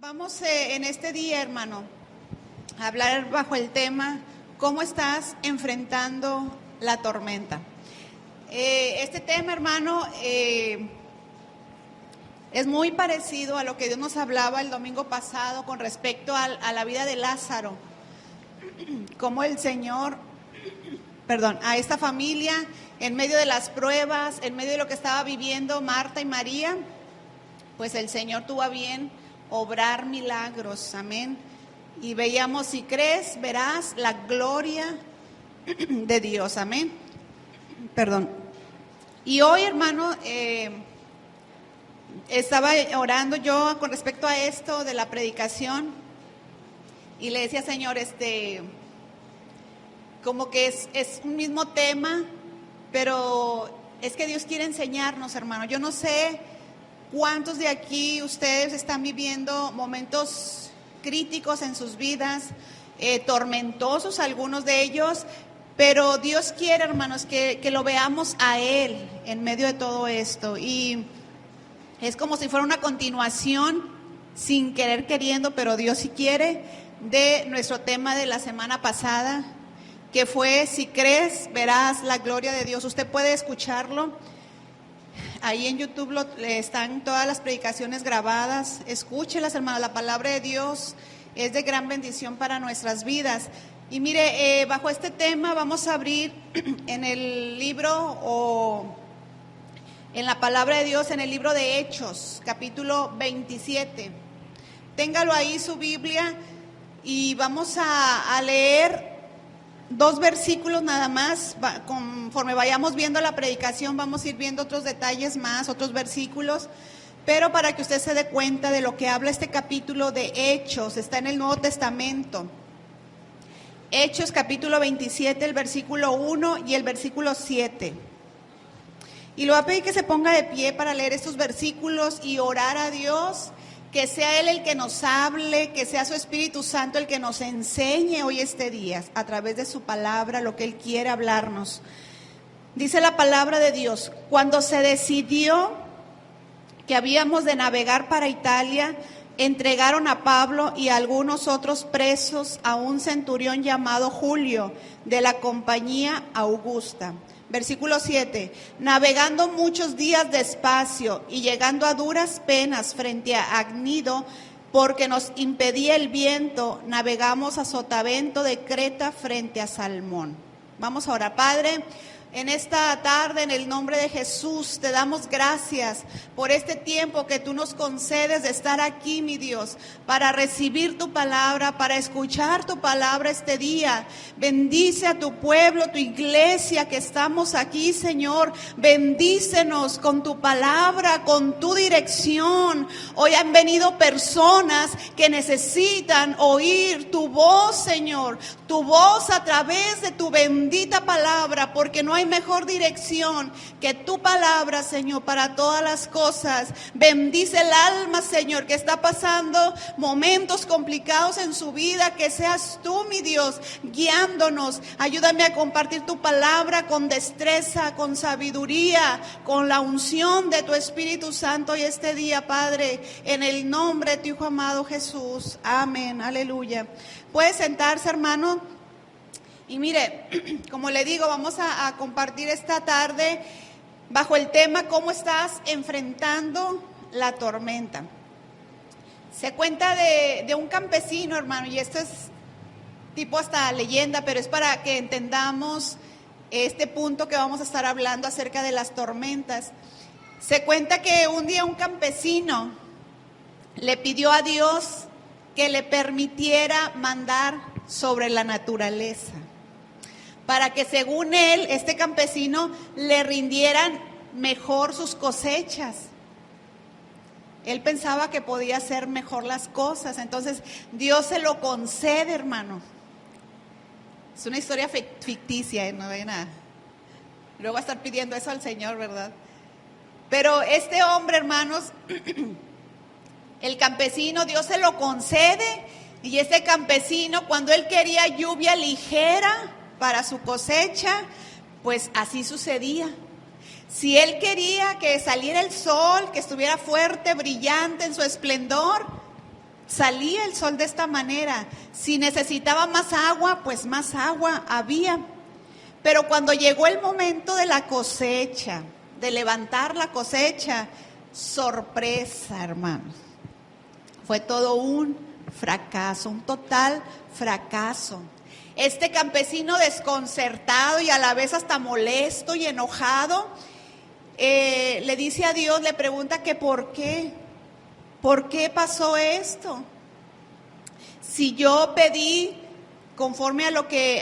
Vamos en este día, hermano, a hablar bajo el tema ¿cómo estás enfrentando la tormenta? Este tema, hermano, es muy parecido a lo que Dios nos hablaba el domingo pasado con respecto a la vida de Lázaro. Cómo el Señor, a esta familia, en medio de las pruebas, en medio de lo que estaba viviendo Marta y María, pues el Señor tuvo a bien obrar milagros, amén. Y veíamos, si crees, verás la gloria de Dios, amén. Y hoy, hermano, estaba orando yo con respecto a esto de la predicación y le decía, Señor, como que es un mismo tema, pero es que Dios quiere enseñarnos, hermano. Yo no sé ¿cuántos de aquí ustedes están viviendo momentos críticos en sus vidas, tormentosos algunos de ellos? Pero Dios quiere, hermanos, que lo veamos a Él en medio de todo esto. Y es como si fuera una continuación, sin querer queriendo, pero Dios sí quiere, de nuestro tema de la semana pasada, que fue, si crees, verás la gloria de Dios. Usted puede escucharlo. Ahí en YouTube están todas las predicaciones grabadas. Escúchelas, hermano. La palabra de Dios es de gran bendición para nuestras vidas. Y mire, bajo este tema vamos a abrir en el libro o en la palabra de Dios, en el libro de Hechos, capítulo 27. Téngalo ahí su Biblia y vamos a leer 2 versículos nada más. Conforme vayamos viendo la predicación vamos a ir viendo otros detalles más, otros versículos, pero para que usted se dé cuenta de lo que habla este capítulo de Hechos, está en el Nuevo Testamento. Hechos capítulo 27, el versículo 1 y el versículo 7. Y le voy a pedir que se ponga de pie para leer estos versículos y orar a Dios, que sea Él el que nos hable, que sea su Espíritu Santo el que nos enseñe hoy este día, a través de su palabra, lo que Él quiere hablarnos. Dice la palabra de Dios: cuando se decidió que habíamos de navegar para Italia, entregaron a Pablo y a algunos otros presos a un centurión llamado Julio, de la compañía Augusta. Versículo 7, navegando muchos días despacio y llegando a duras penas frente a Agnido, porque nos impedía el viento, navegamos a Sotavento de Creta frente a Salmón. Vamos a orar. Padre, en esta tarde, en el nombre de Jesús, te damos gracias por este tiempo que tú nos concedes de estar aquí, mi Dios, para recibir tu palabra, para escuchar tu palabra este día. Bendice a tu pueblo, tu iglesia que estamos aquí, Señor. Bendícenos con tu palabra, con tu dirección. Hoy han venido personas que necesitan oír tu voz, Señor, tu voz a través de tu bendita palabra, porque no hay mejor dirección que tu palabra, Señor, para todas las cosas. Bendice el alma, Señor, que está pasando momentos complicados en su vida, que seas tú, mi Dios, guiándonos. Ayúdame a compartir tu palabra con destreza, con sabiduría, con la unción de tu Espíritu Santo y este día, Padre, en el nombre de tu Hijo amado Jesús. Amén, aleluya. Puede sentarse, hermano. Y mire, como le digo, vamos a compartir esta tarde bajo el tema ¿cómo estás enfrentando la tormenta? Se cuenta de un campesino, hermano, y esto es tipo hasta leyenda, pero es para que entendamos este punto que vamos a estar hablando acerca de las tormentas. Se cuenta que un día un campesino le pidió a Dios que le permitiera mandar sobre la naturaleza, para que según él, este campesino, le rindieran mejor sus cosechas. Él pensaba que podía hacer mejor las cosas, entonces Dios se lo concede, hermano. Es una historia ficticia, no hay nada. Luego a estar pidiendo eso al Señor, ¿verdad? Pero este hombre, hermanos, el campesino, Dios se lo concede, y este campesino, cuando él quería lluvia ligera para su cosecha, pues así sucedía. Si él quería que saliera el sol, que estuviera fuerte, brillante en su esplendor, salía el sol de esta manera. Si necesitaba más agua, pues más agua había. Pero cuando llegó el momento de la cosecha, de levantar la cosecha, sorpresa, hermanos. Fue todo un fracaso, un total fracaso. Este campesino desconcertado y a la vez hasta molesto y enojado, le dice a Dios, le pregunta que por qué pasó esto. Si yo pedí conforme a lo que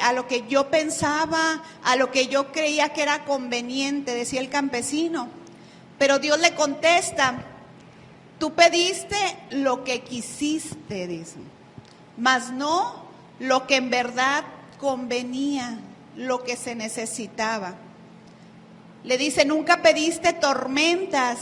yo pensaba, a lo que yo creía que era conveniente, decía el campesino. Pero Dios le contesta, tú pediste lo que quisiste, dice, mas no lo que en verdad convenía, lo que se necesitaba. Le dice, nunca pediste tormentas,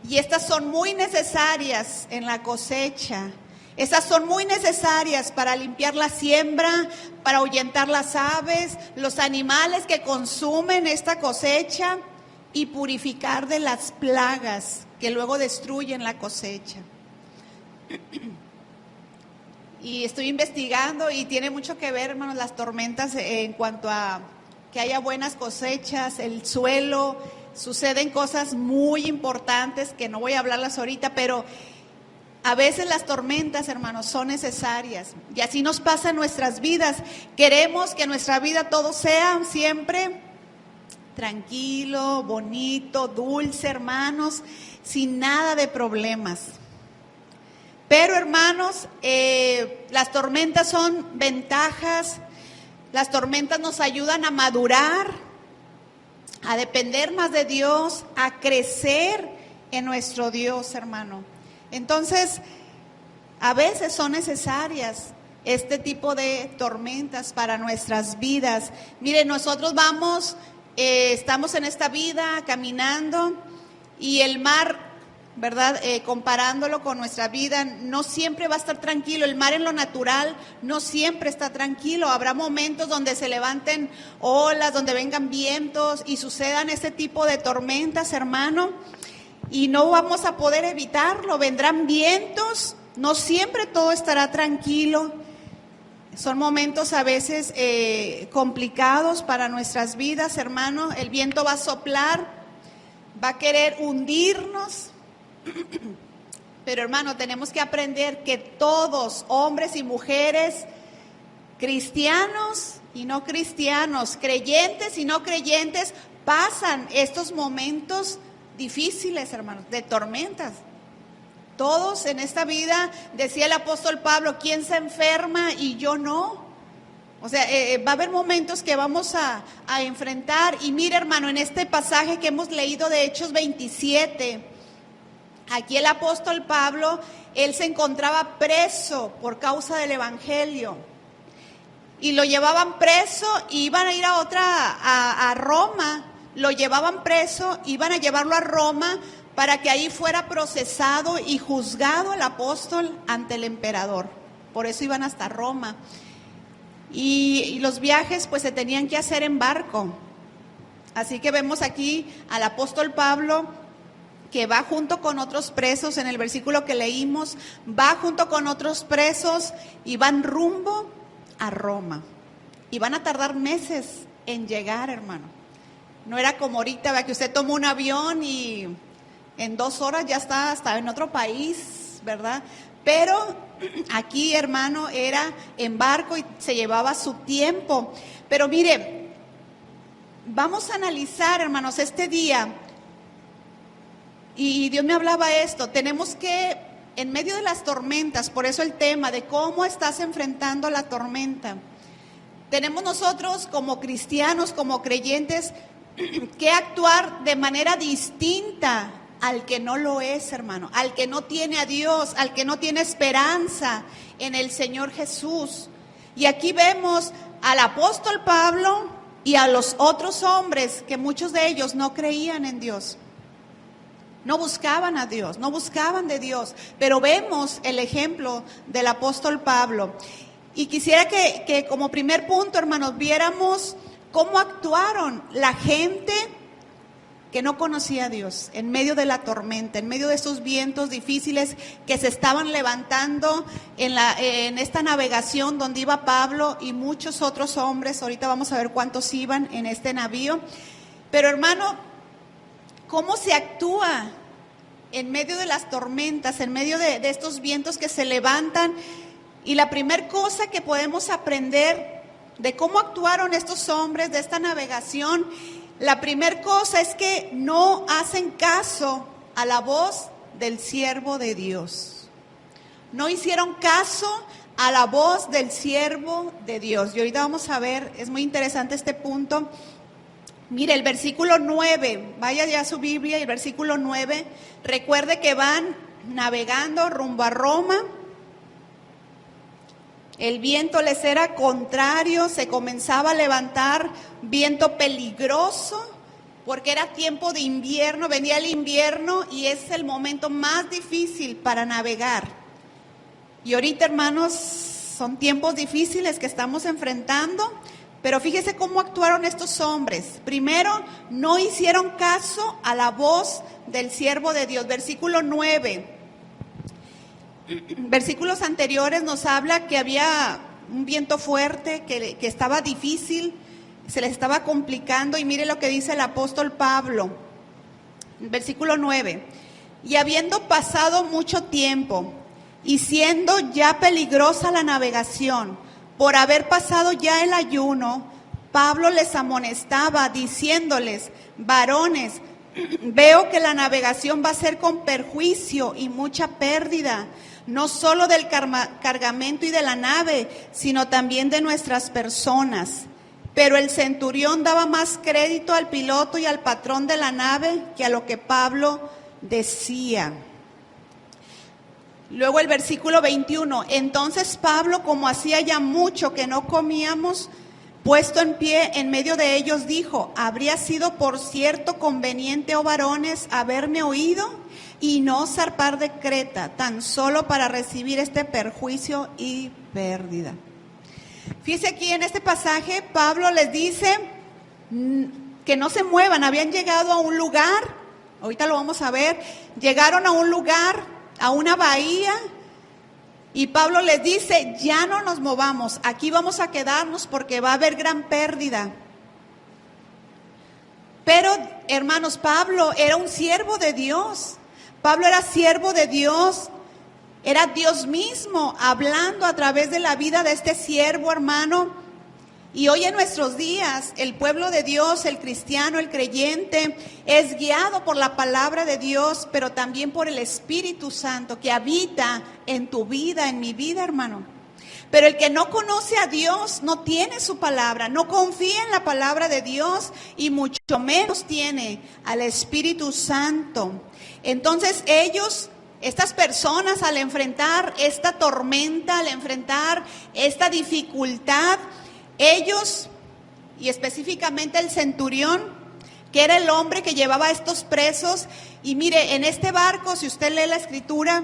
y estas son muy necesarias en la cosecha. Estas son muy necesarias para limpiar la siembra, para ahuyentar las aves, los animales que consumen esta cosecha y purificar de las plagas que luego destruyen la cosecha. Y estoy investigando y tiene mucho que ver, hermanos, las tormentas en cuanto a que haya buenas cosechas, el suelo, suceden cosas muy importantes que no voy a hablarlas ahorita, pero a veces las tormentas, hermanos, son necesarias. Y así nos pasa en nuestras vidas. Queremos que en nuestra vida todo sea siempre tranquilo, bonito, dulce, hermanos, sin nada de problemas. Pero, hermanos, las tormentas son ventajas. Las tormentas nos ayudan a madurar, a depender más de Dios, a crecer en nuestro Dios, hermano. Entonces, a veces son necesarias este tipo de tormentas para nuestras vidas. Miren, nosotros estamos en esta vida caminando y el mar, ¿verdad? Comparándolo con nuestra vida, no siempre va a estar tranquilo. El mar en lo natural no siempre está tranquilo. Habrá momentos donde se levanten olas, donde vengan vientos y sucedan este tipo de tormentas, hermano. Y no vamos a poder evitarlo. Vendrán vientos, no siempre todo estará tranquilo. Son momentos a veces complicados para nuestras vidas, hermano. El viento va a soplar, va a querer hundirnos. Pero, hermano, tenemos que aprender que todos, hombres y mujeres, cristianos y no cristianos, creyentes y no creyentes, pasan estos momentos difíciles, hermanos, de tormentas. Todos en esta vida, decía el apóstol Pablo, ¿quién se enferma y yo no? O sea, va a haber momentos que vamos a enfrentar. Y mire, hermano, en este pasaje que hemos leído de Hechos 27, aquí el apóstol Pablo, él se encontraba preso por causa del evangelio. Y lo llevaban preso y iban a ir a Roma. Lo llevaban preso, iban a llevarlo a Roma para que ahí fuera procesado y juzgado el apóstol ante el emperador. Por eso iban hasta Roma. Y los viajes pues se tenían que hacer en barco. Así que vemos aquí al apóstol Pablo que va junto con otros presos, en el versículo que leímos, va junto con otros presos y van rumbo a Roma. Y van a tardar meses en llegar, hermano. No era como ahorita, ¿verdad? Que usted toma un avión y en 2 horas ya está hasta en otro país, ¿verdad? Pero aquí, hermano, era en barco y se llevaba su tiempo. Pero mire, vamos a analizar, hermanos, este día. Y Dios me hablaba esto, tenemos que, en medio de las tormentas, por eso el tema de cómo estás enfrentando la tormenta, tenemos nosotros como cristianos, como creyentes, que actuar de manera distinta al que no lo es, hermano, al que no tiene a Dios, al que no tiene esperanza en el Señor Jesús. Y aquí vemos al apóstol Pablo y a los otros hombres que muchos de ellos no creían en Dios. No buscaban a Dios, no buscaban de Dios, pero vemos el ejemplo del apóstol Pablo. Y quisiera que como primer punto, hermanos, viéramos cómo actuaron la gente que no conocía a Dios, en medio de la tormenta, en medio de esos vientos difíciles que se estaban levantando en esta navegación donde iba Pablo y muchos otros hombres. Ahorita vamos a ver cuántos iban en este navío. Pero hermano, ¿cómo se actúa en medio de las tormentas, en medio de estos vientos que se levantan? Y la primera cosa que podemos aprender de cómo actuaron estos hombres de esta navegación, la primera cosa es que no hacen caso a la voz del siervo de Dios. No hicieron caso a la voz del siervo de Dios. Y ahorita vamos a ver, es muy interesante este punto. Mire, el versículo 9, vaya ya a su Biblia, el versículo 9, recuerde que van navegando rumbo a Roma. El viento les era contrario, se comenzaba a levantar viento peligroso, porque era tiempo de invierno, venía el invierno y es el momento más difícil para navegar. Y ahorita, hermanos, son tiempos difíciles que estamos enfrentando, pero fíjese cómo actuaron estos hombres. Primero, no hicieron caso a la voz del siervo de Dios. Versículo 9. Versículos anteriores nos habla que había un viento fuerte, que estaba difícil, se les estaba complicando, y mire lo que dice el apóstol Pablo, versículo 9, y habiendo pasado mucho tiempo, y siendo ya peligrosa la navegación, por haber pasado ya el ayuno, Pablo les amonestaba, diciéndoles: varones, veo que la navegación va a ser con perjuicio y mucha pérdida, no solo del cargamento y de la nave, sino también de nuestras personas. Pero el centurión daba más crédito al piloto y al patrón de la nave que a lo que Pablo decía. Luego el versículo 21, entonces Pablo, como hacía ya mucho que no comíamos, puesto en pie en medio de ellos, dijo: habría sido por cierto conveniente, oh varones, haberme oído y no zarpar de Creta, tan solo para recibir este perjuicio y pérdida. Fíjense aquí en este pasaje, Pablo les dice que no se muevan. Habían llegado a un lugar, ahorita lo vamos a ver, llegaron a un lugar, a una bahía, y Pablo les dice: ya no nos movamos, aquí vamos a quedarnos porque va a haber gran pérdida. Pero, hermanos, Pablo era un siervo de Dios. Pablo era siervo de Dios, era Dios mismo hablando a través de la vida de este siervo, hermano. Y hoy en nuestros días, el pueblo de Dios, el cristiano, el creyente, es guiado por la palabra de Dios, pero también por el Espíritu Santo que habita en tu vida, en mi vida, hermano. Pero el que no conoce a Dios no tiene su palabra, no confía en la palabra de Dios y mucho menos tiene al Espíritu Santo. Entonces ellos, estas personas, al enfrentar esta tormenta, al enfrentar esta dificultad, ellos, y específicamente el centurión, que era el hombre que llevaba a estos presos, y mire, en este barco, si usted lee la escritura,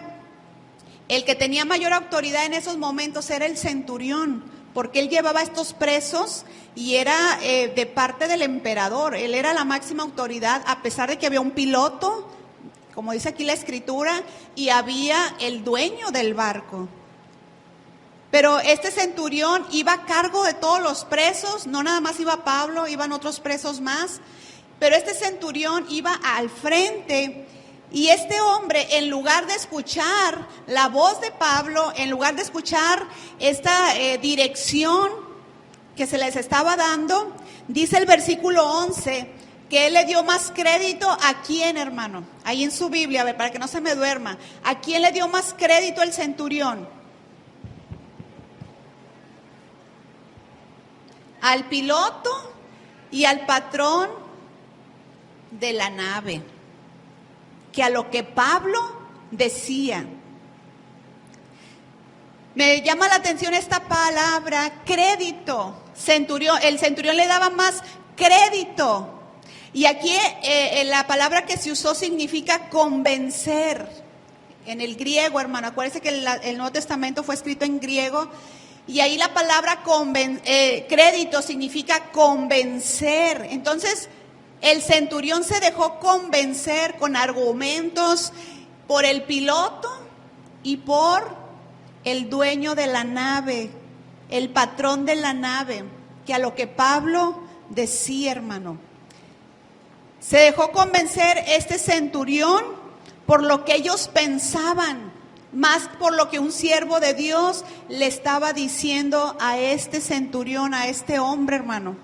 el que tenía mayor autoridad en esos momentos era el centurión, porque él llevaba a estos presos y era de parte del emperador. Él era la máxima autoridad, a pesar de que había un piloto, como dice aquí la escritura, y había el dueño del barco. Pero este centurión iba a cargo de todos los presos, no nada más iba Pablo, iban otros presos más, pero este centurión iba al frente. Y este hombre, en lugar de escuchar la voz de Pablo, en lugar de escuchar esta dirección que se les estaba dando, dice el versículo 11, que él le dio más crédito. ¿A quién, hermano? Ahí en su Biblia, a ver, para que no se me duerma. ¿A quién le dio más crédito el centurión? Al piloto y al patrón de la nave, que a lo que Pablo decía. Me llama la atención esta palabra, crédito. El centurión le daba más crédito. Y aquí la palabra que se usó significa convencer. En el griego, hermano, acuérdense que el Nuevo Testamento fue escrito en griego. Y ahí la palabra crédito significa convencer. Entonces, El centurión se dejó convencer con argumentos por el piloto y por el dueño de la nave, el patrón de la nave, que a lo que Pablo decía, hermano. Se dejó convencer este centurión por lo que ellos pensaban, más por lo que un siervo de Dios le estaba diciendo a este centurión, a este hombre, hermano.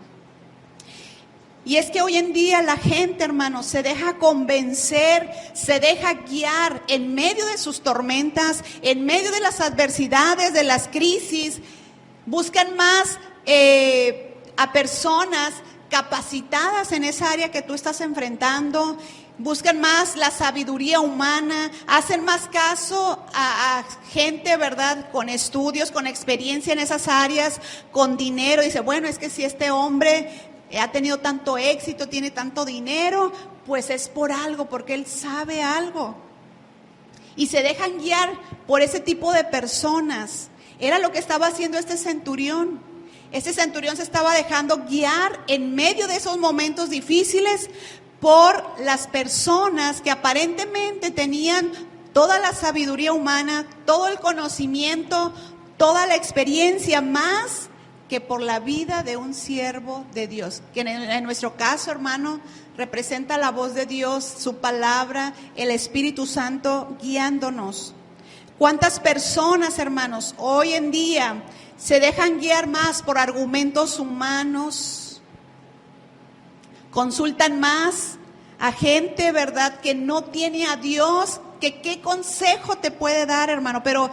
Y es que hoy en día la gente, hermano, se deja convencer, se deja guiar en medio de sus tormentas, en medio de las adversidades, de las crisis. Buscan más a personas capacitadas en esa área que tú estás enfrentando. Buscan más la sabiduría humana, hacen más caso a gente, ¿verdad?, con estudios, con experiencia en esas áreas, con dinero. Dice, bueno, es que si este hombre ha tenido tanto éxito, tiene tanto dinero, pues es por algo, porque él sabe algo. Y se dejan guiar por ese tipo de personas. Era lo que estaba haciendo este centurión. Este centurión se estaba dejando guiar en medio de esos momentos difíciles por las personas que aparentemente tenían toda la sabiduría humana, todo el conocimiento, toda la experiencia, más que por la vida de un siervo de Dios, que en nuestro caso, hermano, representa la voz de Dios, su palabra, el Espíritu Santo guiándonos. ¿Cuántas personas, hermanos, hoy en día se dejan guiar más por argumentos humanos? Consultan más a gente, ¿verdad?, que no tiene a Dios, que qué consejo te puede dar, hermano. Pero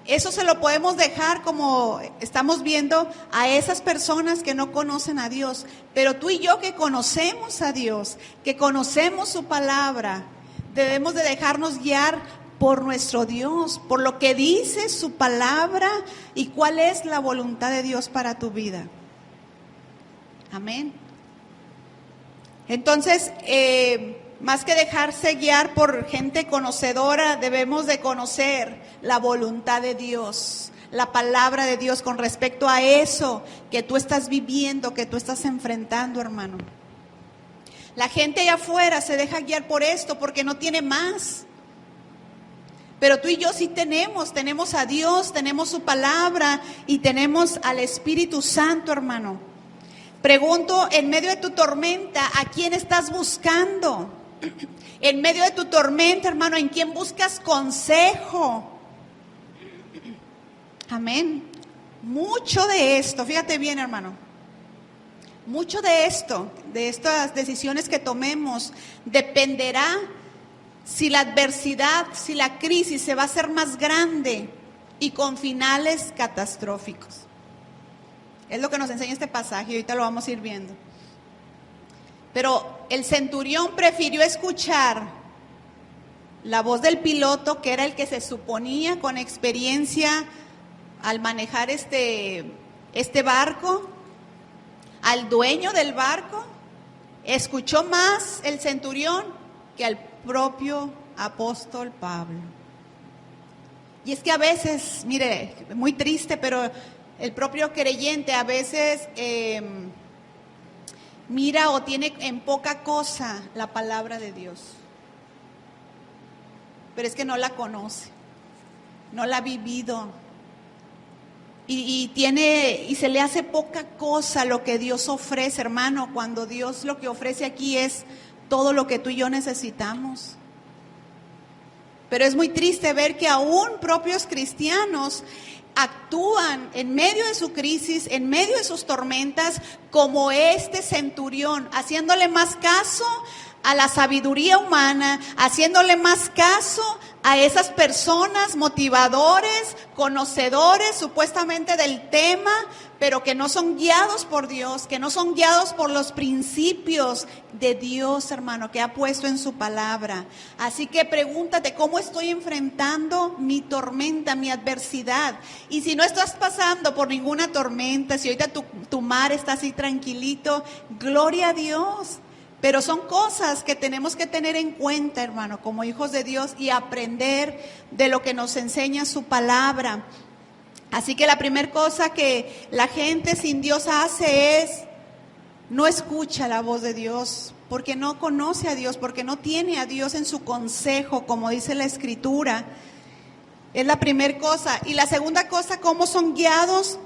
eso se lo podemos dejar, como estamos viendo, a esas personas que no conocen a Dios. Pero tú y yo, que conocemos a Dios, que conocemos su palabra, debemos de dejarnos guiar por nuestro Dios, por lo que dice su palabra y cuál es la voluntad de Dios para tu vida. Amén. Entonces, más que dejarse guiar por gente conocedora, debemos de conocer la voluntad de Dios, la palabra de Dios con respecto a eso que tú estás viviendo, que tú estás enfrentando, hermano. La gente allá afuera se deja guiar por esto porque no tiene más. Pero tú y yo sí tenemos a Dios, tenemos su palabra y tenemos al Espíritu Santo, hermano. Pregunto, en medio de tu tormenta, ¿a quién estás buscando? En medio de tu tormenta, hermano, ¿en quién buscas consejo? Amén. Mucho de esto, fíjate bien, hermano, mucho de esto, de estas decisiones que tomemos, dependerá si la adversidad, si la crisis se va a hacer más grande y con finales catastróficos. Es lo que nos enseña este pasaje y ahorita lo vamos a ir viendo. Pero el centurión prefirió escuchar la voz del piloto, que era el que se suponía con experiencia al manejar este barco, al dueño del barco. Escuchó más el centurión que al propio apóstol Pablo. Y es que a veces, mire, muy triste, pero el propio creyente a veces mira o tiene en poca cosa la palabra de Dios. Pero es que no la conoce, no la ha vivido. Y se le hace poca cosa lo que Dios ofrece, hermano, cuando Dios lo que ofrece aquí es todo lo que tú y yo necesitamos. Pero es muy triste ver que aún propios cristianos actúan en medio de su crisis, en medio de sus tormentas, como este centurión, haciéndole más caso a la sabiduría humana, haciéndole más caso a esas personas motivadores, conocedores supuestamente del tema, pero que no son guiados por Dios, que no son guiados por los principios de Dios, hermano, que ha puesto en su palabra. Así que pregúntate, ¿cómo estoy enfrentando mi tormenta, mi adversidad? Y si no estás pasando por ninguna tormenta, si ahorita tu mar está así tranquilito, gloria a Dios. Pero son cosas que tenemos que tener en cuenta, hermano, como hijos de Dios, y aprender de lo que nos enseña su palabra. Así que la primera cosa que la gente sin Dios hace es no escucha la voz de Dios. porque no conoce a Dios, porque no tiene a Dios en su consejo, como dice la Escritura. Es la primera cosa. Y la segunda cosa, ¿cómo son guiados?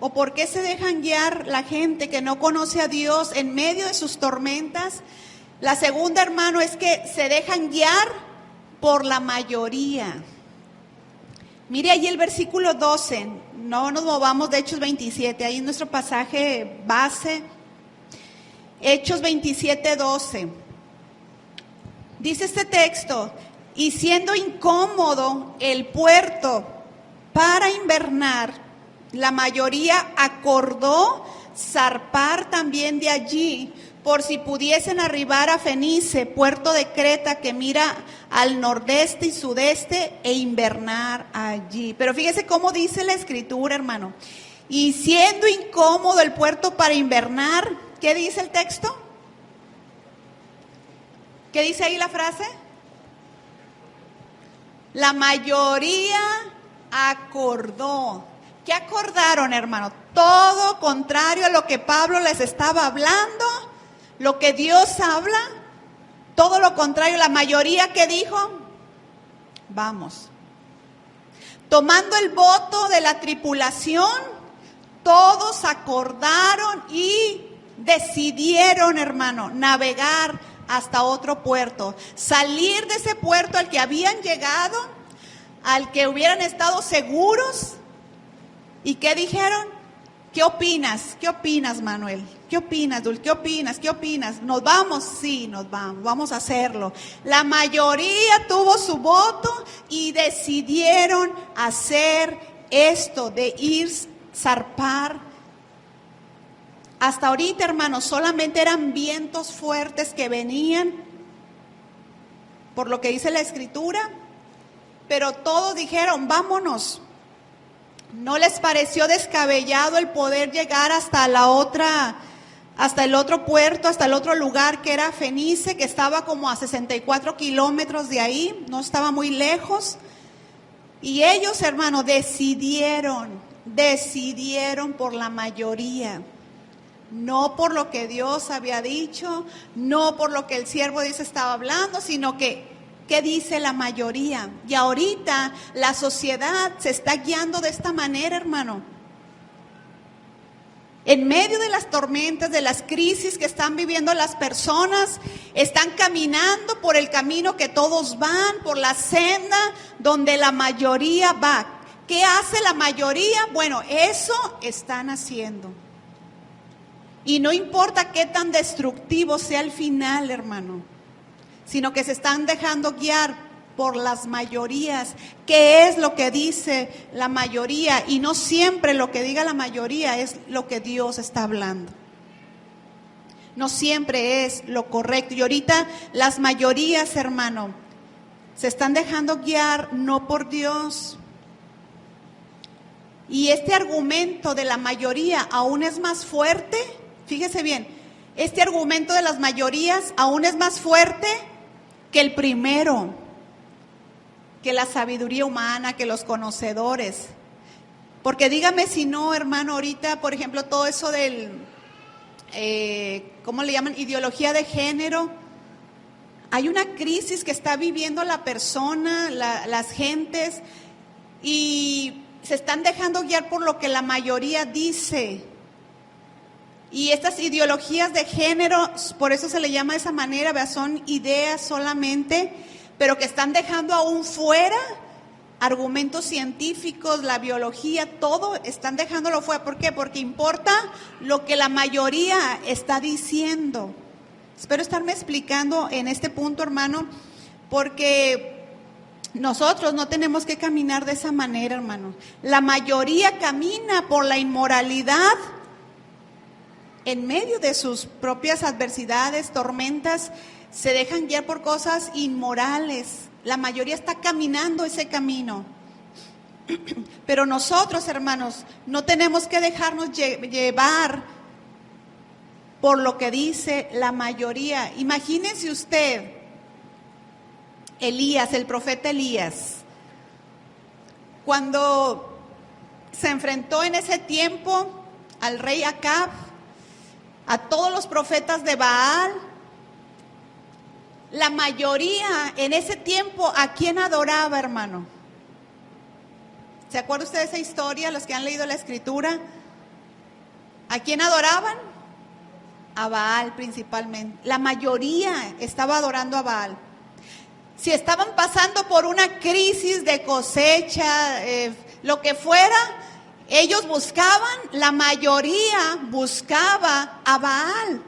¿O por qué se dejan guiar la gente que no conoce a Dios en medio de sus tormentas? La segunda, hermano, es que se dejan guiar por la mayoría. Mire allí el versículo 12, no nos movamos de Hechos 27, ahí en nuestro pasaje base, Hechos 27, 12. Dice este texto: y siendo incómodo el puerto para invernar, la mayoría acordó zarpar también de allí, por si pudiesen arribar a Fenice, puerto de Creta que mira al nordeste y sudeste, e invernar allí. Pero fíjese cómo dice la Escritura, hermano. Y siendo incómodo el puerto para invernar, ¿qué dice el texto? ¿Qué dice ahí la frase? La mayoría acordó. ¿Qué acordaron, hermano? Todo contrario a lo que Pablo les estaba hablando, lo que Dios habla, todo lo contrario. La mayoría que dijo, vamos. Tomando el voto de la tripulación, todos acordaron y decidieron, hermano, navegar hasta otro puerto, salir de ese puerto al que habían llegado, al que hubieran estado seguros. ¿Y qué dijeron? ¿Qué opinas? ¿Qué opinas, Manuel? ¿Qué opinas, Dul? ¿Qué opinas? ¿Qué opinas? ¿Nos vamos? Sí, nos vamos. Vamos a hacerlo. La mayoría tuvo su voto y decidieron hacer esto de ir, zarpar. Hasta ahorita, hermanos, solamente eran vientos fuertes que venían, por lo que dice la Escritura, pero todos dijeron, vámonos. ¿No les pareció descabellado el poder llegar hasta el otro puerto, hasta el otro lugar que era Fenice, que estaba como a 64 kilómetros de ahí, no estaba muy lejos? Y ellos, hermanos, decidieron por la mayoría, no por lo que Dios había dicho, no por lo que el siervo de Dios estaba hablando, sino que ¿qué dice la mayoría? Y ahorita la sociedad se está guiando de esta manera, hermano. En medio de las tormentas, de las crisis que están viviendo las personas, están caminando por el camino que todos van, por la senda donde la mayoría va. ¿Qué hace la mayoría? Bueno, eso están haciendo. Y no importa qué tan destructivo sea el final, hermano, sino que se están dejando guiar por las mayorías. ¿Qué es lo que dice la mayoría? Y no siempre lo que diga la mayoría es lo que Dios está hablando. No siempre es lo correcto. Y ahorita las mayorías, hermano, se están dejando guiar no por Dios. Y este argumento de la mayoría aún es más fuerte. Fíjese bien, este argumento de las mayorías aún es más fuerte que el primero, que la sabiduría humana, que los conocedores. Porque dígame si no, hermano, ahorita, por ejemplo, todo eso del, ¿cómo le llaman? Ideología de género. Hay una crisis que está viviendo la persona, las gentes, y se están dejando guiar por lo que la mayoría dice. Y estas ideologías de género, por eso se le llama de esa manera, ¿verdad? Son ideas solamente, pero que están dejando aún fuera argumentos científicos, la biología, todo están dejándolo fuera. ¿Por qué? Porque importa lo que la mayoría está diciendo. Espero estarme explicando en este punto, hermano, porque nosotros no tenemos que caminar de esa manera, hermano. La mayoría camina por la inmoralidad en medio de sus propias adversidades, tormentas, se dejan guiar por cosas inmorales. La mayoría está caminando ese camino. Pero nosotros, hermanos, no tenemos que dejarnos llevar por lo que dice la mayoría. Imagínese usted, Elías, el profeta Elías, cuando se enfrentó en ese tiempo al rey Acab, a todos los profetas de Baal, la mayoría en ese tiempo, ¿a quién adoraba, hermano? ¿Se acuerda usted de esa historia, los que han leído la Escritura? ¿A quién adoraban? A Baal principalmente. La mayoría estaba adorando a Baal. Si estaban pasando por una crisis de cosecha, lo que fuera, ellos buscaban, la mayoría buscaba a Baal,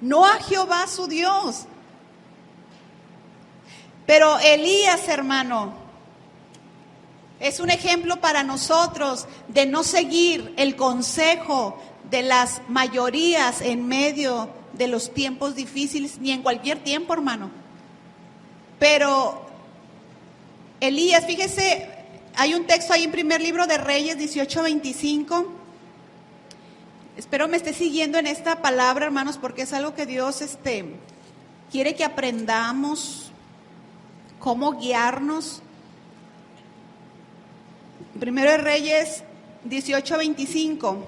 no a Jehová su Dios. Pero Elías, hermano, es un ejemplo para nosotros de no seguir el consejo de las mayorías en medio de los tiempos difíciles, ni en cualquier tiempo, hermano. Pero Elías, fíjese, hay un texto ahí en primer libro de Reyes 18:25. Espero me esté siguiendo en esta palabra, hermanos, porque es algo que Dios quiere que aprendamos cómo guiarnos. Primero de Reyes 18:25.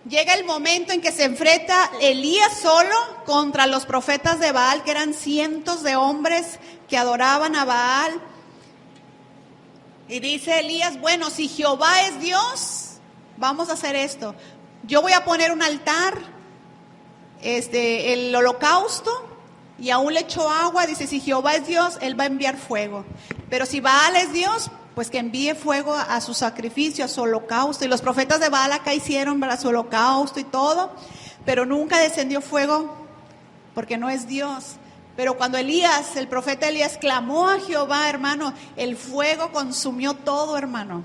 Llega el momento en que se enfrenta Elías solo contra los profetas de Baal, que eran cientos de hombres que adoraban a Baal. Y dice Elías, bueno, si Jehová es Dios, vamos a hacer esto. Yo voy a poner un altar, el holocausto, y aún le echó agua. Dice, si Jehová es Dios, Él va a enviar fuego. Pero si Baal es Dios, pues que envíe fuego a su sacrificio, a su holocausto. Y los profetas de Baal acá hicieron para su holocausto y todo, pero nunca descendió fuego porque no es Dios. Pero cuando Elías, el profeta Elías, clamó a Jehová, hermano, el fuego consumió todo, hermano.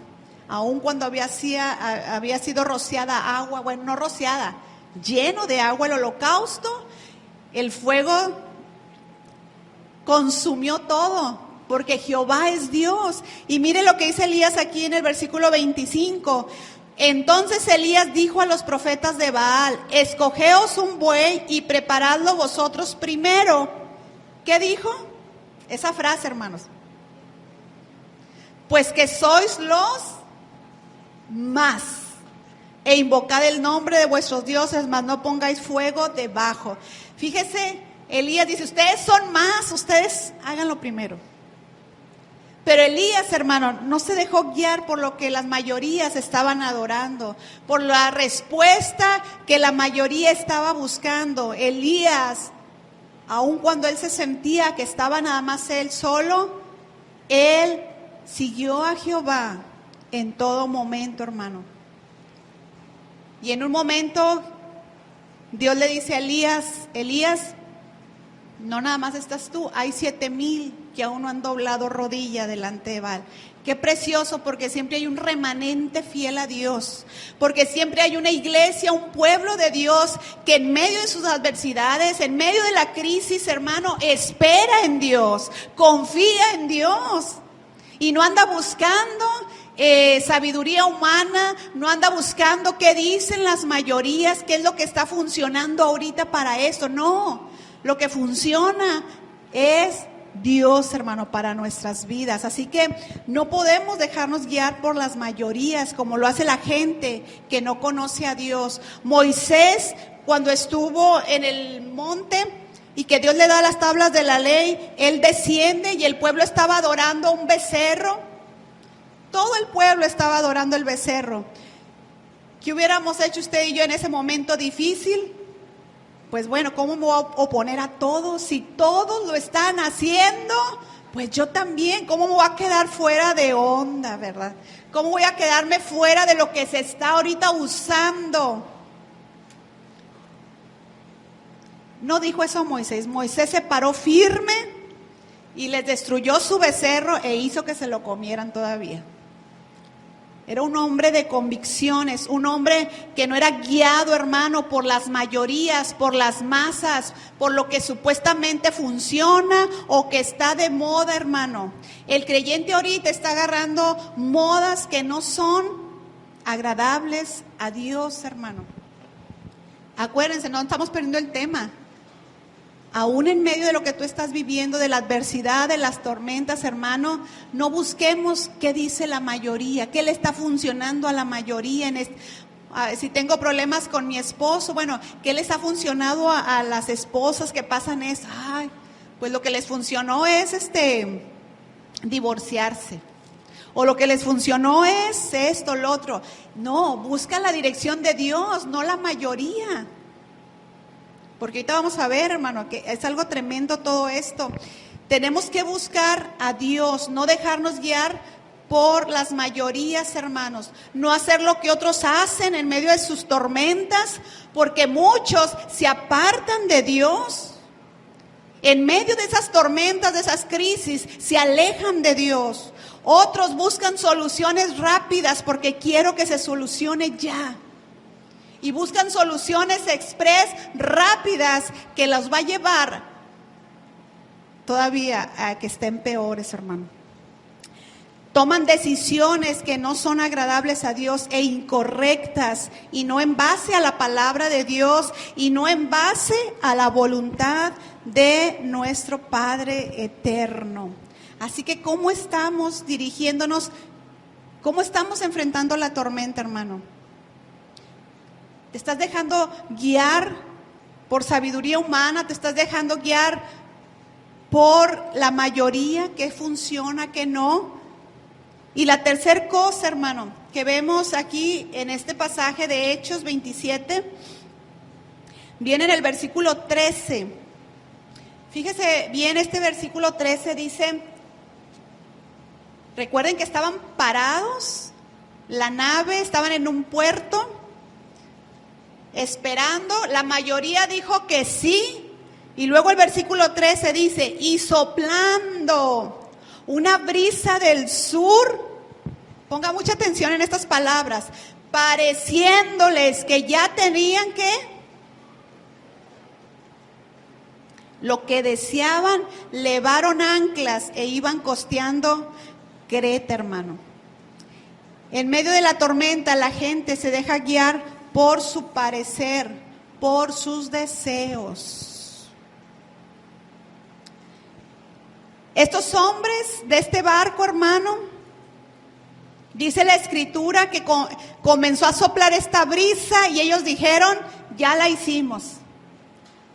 Aun cuando había sido rociada agua, bueno, no rociada, lleno de agua el holocausto, el fuego consumió todo, porque Jehová es Dios. Y mire lo que dice Elías aquí en el versículo 25. Entonces Elías dijo a los profetas de Baal, escogeos un buey y preparadlo vosotros primero. ¿Qué dijo? Esa frase, hermanos. Pues que sois los más, e invocad el nombre de vuestros dioses, mas no pongáis fuego debajo. Fíjese, Elías dice, ustedes son más, ustedes háganlo primero. Pero Elías, hermano, no se dejó guiar por lo que las mayorías estaban adorando, por la respuesta que la mayoría estaba buscando. Elías, aun cuando él se sentía que estaba nada más él solo, él siguió a Jehová en todo momento, hermano. Y en un momento Dios le dice a Elías, Elías, no nada más estás tú, hay 7,000 que aún no han doblado rodilla delante de Baal. Qué precioso, porque siempre hay un remanente fiel a Dios, porque siempre hay una iglesia, un pueblo de Dios que en medio de sus adversidades, en medio de la crisis, hermano, espera en Dios, confía en Dios y no anda buscando sabiduría humana, no anda buscando qué dicen las mayorías, qué es lo que está funcionando ahorita para esto. No, lo que funciona es Dios, hermano, para nuestras vidas. Así que no podemos dejarnos guiar por las mayorías como lo hace la gente que no conoce a Dios. Moisés, cuando estuvo en el monte y que Dios le da las tablas de la ley, él desciende y el pueblo estaba adorando a un becerro. Todo el pueblo estaba adorando el becerro. ¿Qué hubiéramos hecho usted y yo en ese momento difícil? Pues bueno, ¿cómo me voy a oponer a todos? Si todos lo están haciendo, pues yo también. ¿Cómo me voy a quedar fuera de onda, verdad? ¿Cómo voy a quedarme fuera de lo que se está ahorita usando? No dijo eso Moisés. Moisés se paró firme y les destruyó su becerro e hizo que se lo comieran todavía. Era un hombre de convicciones, un hombre que no era guiado, hermano, por las mayorías, por las masas, por lo que supuestamente funciona o que está de moda, hermano. El creyente ahorita está agarrando modas que no son agradables a Dios, hermano. Acuérdense, no estamos perdiendo el tema. Aún en medio de lo que tú estás viviendo, de la adversidad, de las tormentas, hermano, no busquemos qué dice la mayoría, qué le está funcionando a la mayoría. Si tengo problemas con mi esposo, bueno, ¿qué les ha funcionado a las esposas que pasan eso? Ay, pues lo que les funcionó es divorciarse. O lo que les funcionó es esto, lo otro. No, busca la dirección de Dios, no la mayoría. Porque ahorita vamos a ver, hermano, que es algo tremendo todo esto. Tenemos que buscar a Dios, no dejarnos guiar por las mayorías, hermanos. No hacer lo que otros hacen en medio de sus tormentas, porque muchos se apartan de Dios. En medio de esas tormentas, de esas crisis, se alejan de Dios. Otros buscan soluciones rápidas porque quiero que se solucione ya. Y buscan soluciones express, rápidas, que los va a llevar todavía a que estén peores, hermano. Toman decisiones que no son agradables a Dios e incorrectas, y no en base a la palabra de Dios y no en base a la voluntad de nuestro Padre eterno. Así que, ¿cómo estamos dirigiéndonos? ¿Cómo estamos enfrentando la tormenta, hermano? ¿Te estás dejando guiar por sabiduría humana? ¿Te estás dejando guiar por la mayoría, que funciona, que no? Y la tercera cosa, hermano, que vemos aquí en este pasaje de Hechos 27, viene en el versículo 13. Fíjese bien, este versículo 13 dice, recuerden que estaban parados, la nave, estaban en un puerto, esperando, la mayoría dijo que sí, y luego el versículo 13 dice, y soplando una brisa del sur, ponga mucha atención en estas palabras, pareciéndoles que ya tenían que, lo que deseaban, levaron anclas e iban costeando Creta, hermano. En medio de la tormenta, la gente se deja guiar por su parecer, por sus deseos. Estos hombres de este barco, hermano, dice la Escritura que comenzó a soplar esta brisa y ellos dijeron, ya la hicimos.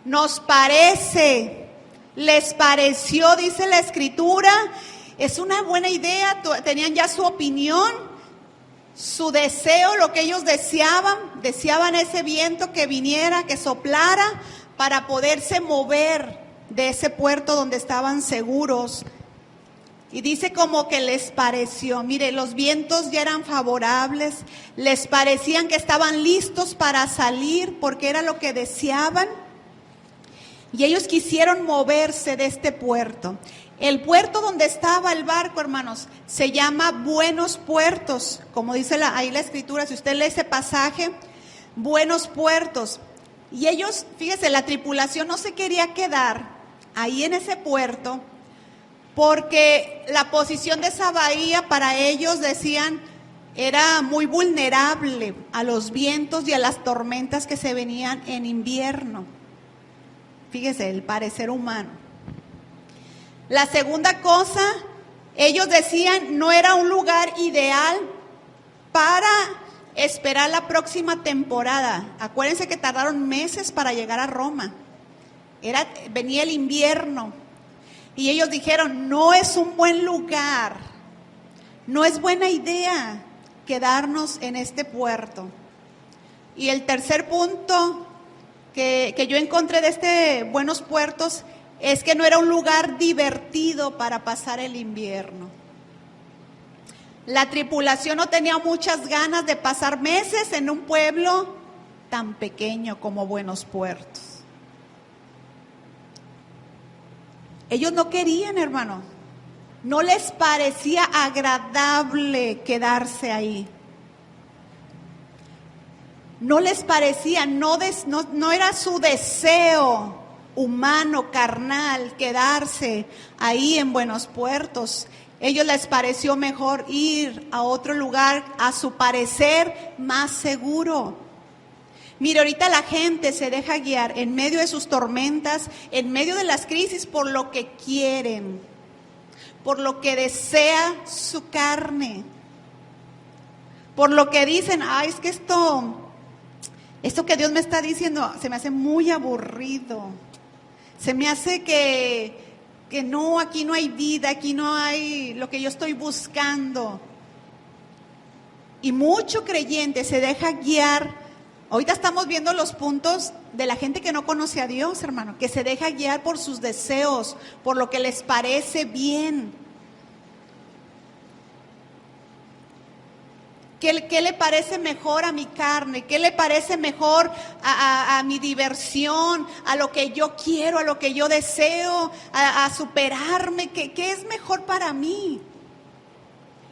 Nos parece, les pareció, dice la Escritura, es una buena idea, tenían ya su opinión, su deseo, lo que ellos deseaban ese viento que viniera, que soplara para poderse mover de ese puerto donde estaban seguros. Y dice como que les pareció, mire, los vientos ya eran favorables, les parecían que estaban listos para salir porque era lo que deseaban. Y ellos quisieron moverse de este puerto. El puerto donde estaba el barco, hermanos, se llama Buenos Puertos, como dice ahí la Escritura, si usted lee ese pasaje, Buenos Puertos. Y ellos, fíjese, la tripulación no se quería quedar ahí en ese puerto, porque la posición de esa bahía para ellos, decían, era muy vulnerable a los vientos y a las tormentas que se venían en invierno. Fíjese, el parecer humano. La segunda cosa, ellos decían, no era un lugar ideal para esperar la próxima temporada. Acuérdense que tardaron meses para llegar a Roma. Venía el invierno. Y ellos dijeron, no es un buen lugar, no es buena idea quedarnos en este puerto. Y el tercer punto que yo encontré de este Buenos Puertos es que no era un lugar divertido para pasar el invierno. La tripulación no tenía muchas ganas de pasar meses en un pueblo tan pequeño como Buenos Puertos. Ellos no querían, hermano, no les parecía agradable quedarse ahí. No les parecía, no era su deseo humano, carnal, quedarse ahí en Buenos Puertos. Ellos les pareció mejor ir a otro lugar, a su parecer, más seguro. Mire, ahorita la gente se deja guiar en medio de sus tormentas, en medio de las crisis, por lo que quieren, por lo que desea su carne, por lo que dicen, ay, es que esto Esto que Dios me está diciendo se me hace muy aburrido. Se me hace que no, aquí no hay vida, aquí no hay lo que yo estoy buscando. Y mucho creyente se deja guiar. Ahorita estamos viendo los puntos de la gente que no conoce a Dios, hermano, que se deja guiar por sus deseos, por lo que les parece bien. ¿Qué le parece mejor a mi carne? ¿Qué le parece mejor a mi diversión? A lo que yo quiero, a lo que yo deseo, a superarme. ¿Qué es mejor para mí?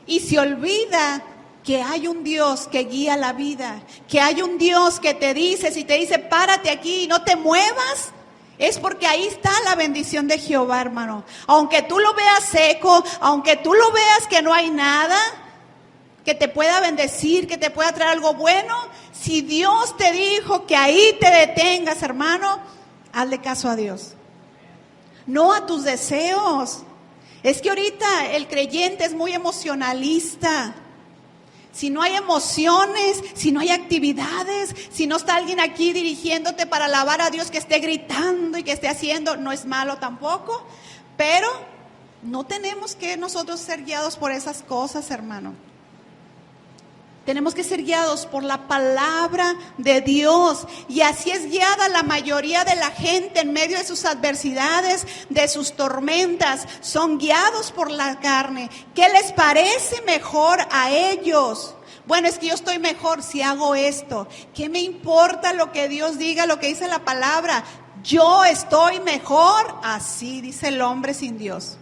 Y se olvida que hay un Dios que guía la vida, que hay un Dios que te dice, si te dice párate aquí y no te muevas, es porque ahí está la bendición de Jehová, hermano. Aunque tú lo veas seco, aunque tú lo veas que no hay nada que te pueda bendecir, que te pueda traer algo bueno, si Dios te dijo que ahí te detengas, hermano, hazle caso a Dios, no a tus deseos. Es que ahorita el creyente es muy emocionalista. Si no hay emociones, si no hay actividades, si no está alguien aquí dirigiéndote para alabar a Dios, que esté gritando y que esté haciendo, no es malo tampoco, pero no tenemos que nosotros ser guiados por esas cosas, hermano. Tenemos que ser guiados por la palabra de Dios, y así es guiada la mayoría de la gente en medio de sus adversidades, de sus tormentas. Son guiados por la carne. ¿Qué les parece mejor a ellos? Bueno, es que yo estoy mejor si hago esto. ¿Qué me importa lo que Dios diga, lo que dice la palabra? Yo estoy mejor así, dice el hombre sin Dios.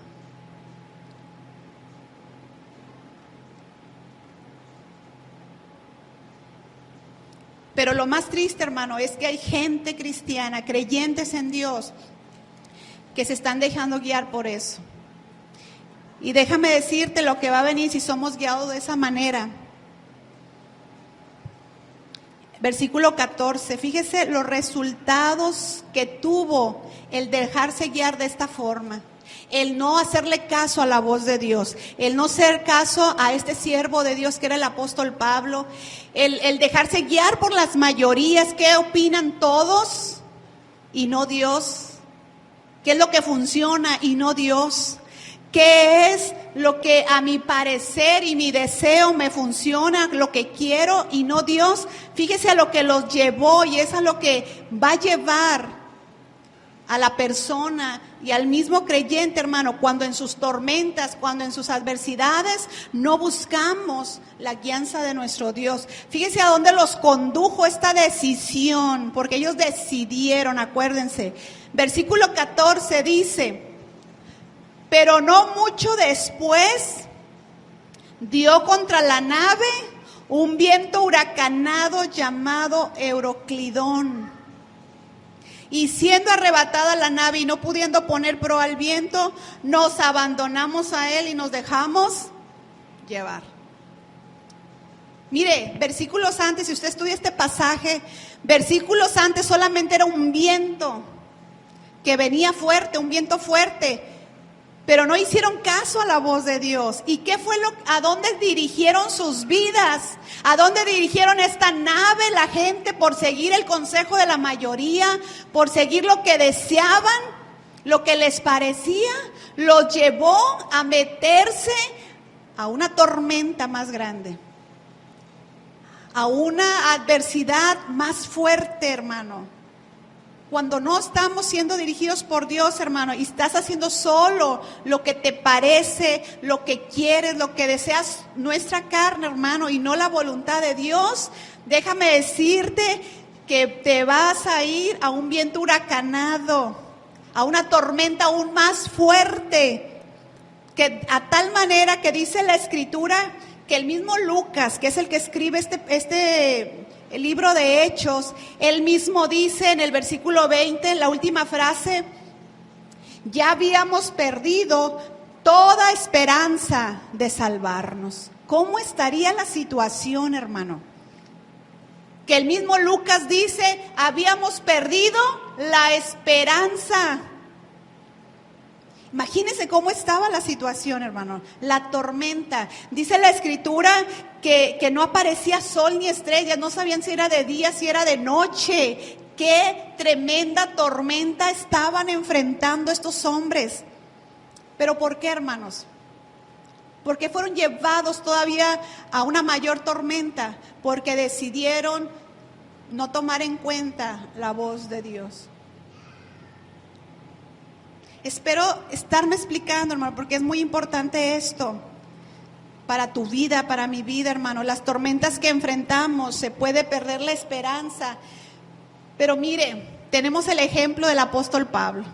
Pero lo más triste, hermano, es que hay gente cristiana, creyentes en Dios, que se están dejando guiar por eso. Y déjame decirte lo que va a venir si somos guiados de esa manera. Versículo 14, fíjese los resultados que tuvo el dejarse guiar de esta forma. El no hacerle caso a la voz de Dios, el no hacer caso a este siervo de Dios que era el apóstol Pablo, el dejarse guiar por las mayorías, ¿qué opinan todos? Y no Dios. ¿Qué es lo que funciona y no Dios? ¿Qué es lo que a mi parecer y mi deseo me funciona, lo que quiero y no Dios? Fíjese a lo que los llevó, y es a lo que va a llevar a la persona y al mismo creyente, hermano, cuando en sus tormentas, cuando en sus adversidades no buscamos la guianza de nuestro Dios. Fíjese a dónde los condujo esta decisión, porque ellos decidieron, acuérdense. Versículo 14 dice: pero no mucho después dio contra la nave un viento huracanado llamado Euroclidón. Y siendo arrebatada la nave y no pudiendo poner proa al viento, nos abandonamos a él y nos dejamos llevar. Mire, versículos antes, si usted estudia este pasaje, versículos antes solamente era un viento que venía fuerte, un viento fuerte, pero no hicieron caso a la voz de Dios. ¿Y qué fue a dónde dirigieron sus vidas? ¿A dónde dirigieron esta nave la gente por seguir el consejo de la mayoría, por seguir lo que deseaban, lo que les parecía? Los llevó a meterse a una tormenta más grande, a una adversidad más fuerte, hermano. Cuando no estamos siendo dirigidos por Dios, hermano, y estás haciendo solo lo que te parece, lo que quieres, lo que deseas, nuestra carne, hermano, y no la voluntad de Dios, déjame decirte que te vas a ir a un viento huracanado, a una tormenta aún más fuerte, que a tal manera que dice la Escritura que el mismo Lucas, que es el que escribe el libro de Hechos, él mismo dice en el versículo 20, en la última frase: ya habíamos perdido toda esperanza de salvarnos. ¿Cómo estaría la situación, hermano? Que el mismo Lucas dice: habíamos perdido la esperanza. Imagínense cómo estaba la situación, hermano. La tormenta. Dice la Escritura que no aparecía sol ni estrellas. No sabían si era de día, si era de noche. Qué tremenda tormenta estaban enfrentando estos hombres. ¿Pero por qué, hermanos? ¿Por qué fueron llevados todavía a una mayor tormenta? Porque decidieron no tomar en cuenta la voz de Dios. Espero estarme explicando, hermano, porque es muy importante esto para tu vida, para mi vida, hermano. Las tormentas que enfrentamos, se puede perder la esperanza. Pero mire, tenemos el ejemplo del apóstol Pablo,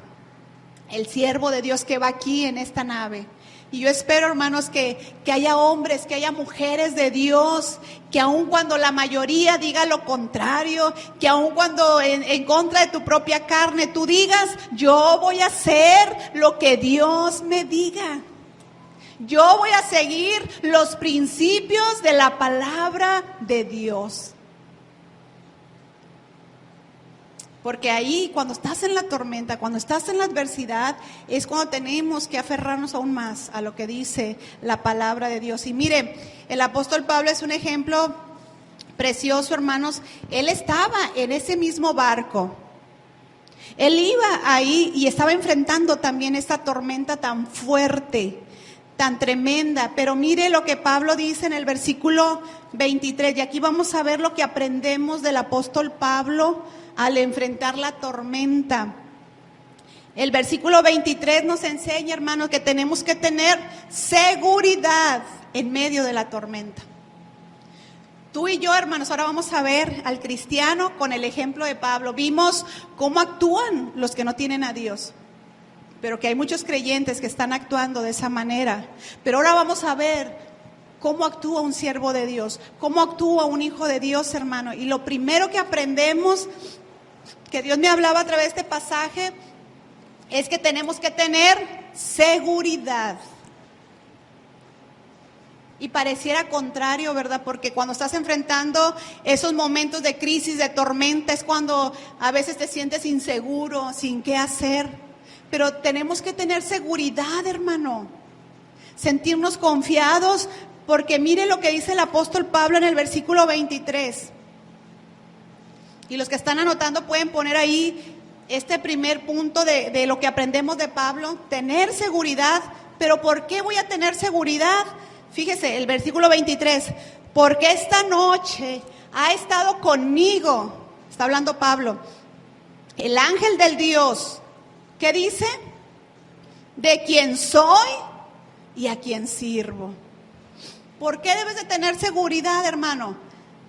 el siervo de Dios que va aquí en esta nave. Y yo espero, hermanos, que haya hombres, que haya mujeres de Dios, que aun cuando la mayoría diga lo contrario, que aun cuando en contra de tu propia carne tú digas, yo voy a hacer lo que Dios me diga. Yo voy a seguir los principios de la palabra de Dios. Porque ahí, cuando estás en la tormenta, cuando estás en la adversidad, es cuando tenemos que aferrarnos aún más a lo que dice la palabra de Dios. Y mire, el apóstol Pablo es un ejemplo precioso, hermanos. Él estaba en ese mismo barco. Él iba ahí y estaba enfrentando también esta tormenta tan fuerte, tan tremenda. Pero mire lo que Pablo dice en el versículo 23. Y aquí vamos a ver lo que aprendemos del apóstol Pablo al enfrentar la tormenta. El versículo 23 nos enseña, hermanos, que tenemos que tener seguridad en medio de la tormenta. Tú y yo, hermanos, ahora vamos a ver al cristiano con el ejemplo de Pablo. Vimos cómo actúan los que no tienen a Dios, pero que hay muchos creyentes que están actuando de esa manera. Pero ahora vamos a ver cómo actúa un siervo de Dios, cómo actúa un hijo de Dios, hermano. Y lo primero que aprendemos, que Dios me hablaba a través de este pasaje, es que tenemos que tener seguridad. Y pareciera contrario, ¿verdad? Porque cuando estás enfrentando esos momentos de crisis, de tormenta, es cuando a veces te sientes inseguro, sin qué hacer. Pero tenemos que tener seguridad, hermano. Sentirnos confiados, porque mire lo que dice el apóstol Pablo en el versículo 23. Y los que están anotando pueden poner ahí este primer punto de lo que aprendemos de Pablo, tener seguridad. Pero ¿por qué voy a tener seguridad? Fíjese, el versículo 23, porque esta noche ha estado conmigo, está hablando Pablo, el ángel del Dios, ¿qué dice? De quien soy y a quien sirvo. ¿Por qué debes de tener seguridad, hermano?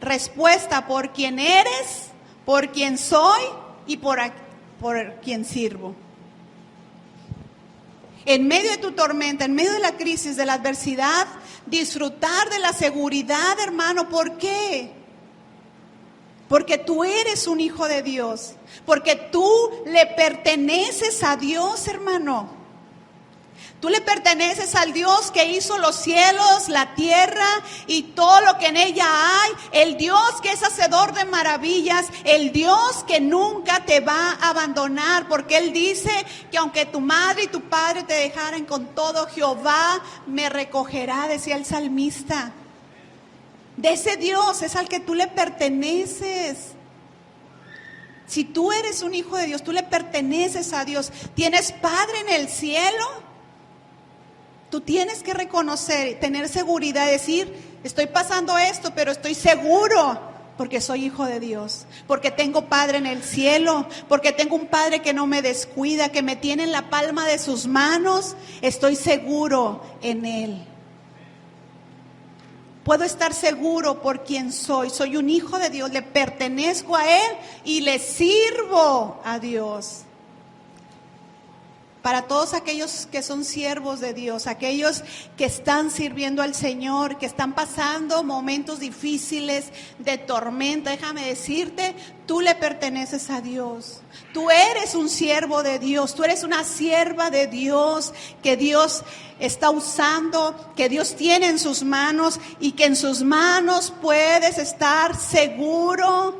Respuesta, por quien eres, por quien soy y por quien sirvo. En medio de tu tormenta, en medio de la crisis, de la adversidad, disfrutar de la seguridad, hermano. ¿Por qué? Porque tú eres un hijo de Dios, porque tú le perteneces a Dios, hermano. Tú le perteneces al Dios que hizo los cielos, la tierra y todo lo que en ella hay. El Dios que es hacedor de maravillas. El Dios que nunca te va a abandonar. Porque Él dice que aunque tu madre y tu padre te dejaren, con todo Jehová me recogerá, decía el salmista. De ese Dios es al que tú le perteneces. Si tú eres un hijo de Dios, tú le perteneces a Dios. ¿Tienes Padre en el cielo? Tú tienes que reconocer, tener seguridad, decir, estoy pasando esto, pero estoy seguro, porque soy hijo de Dios, porque tengo Padre en el cielo, porque tengo un Padre que no me descuida, que me tiene en la palma de sus manos, estoy seguro en Él. Puedo estar seguro por quien soy un hijo de Dios, le pertenezco a Él y le sirvo a Dios. Para todos aquellos que son siervos de Dios, aquellos que están sirviendo al Señor, que están pasando momentos difíciles de tormenta, déjame decirte, tú le perteneces a Dios. Tú eres un siervo de Dios, tú eres una sierva de Dios, que Dios está usando, que Dios tiene en sus manos y que en sus manos puedes estar seguro,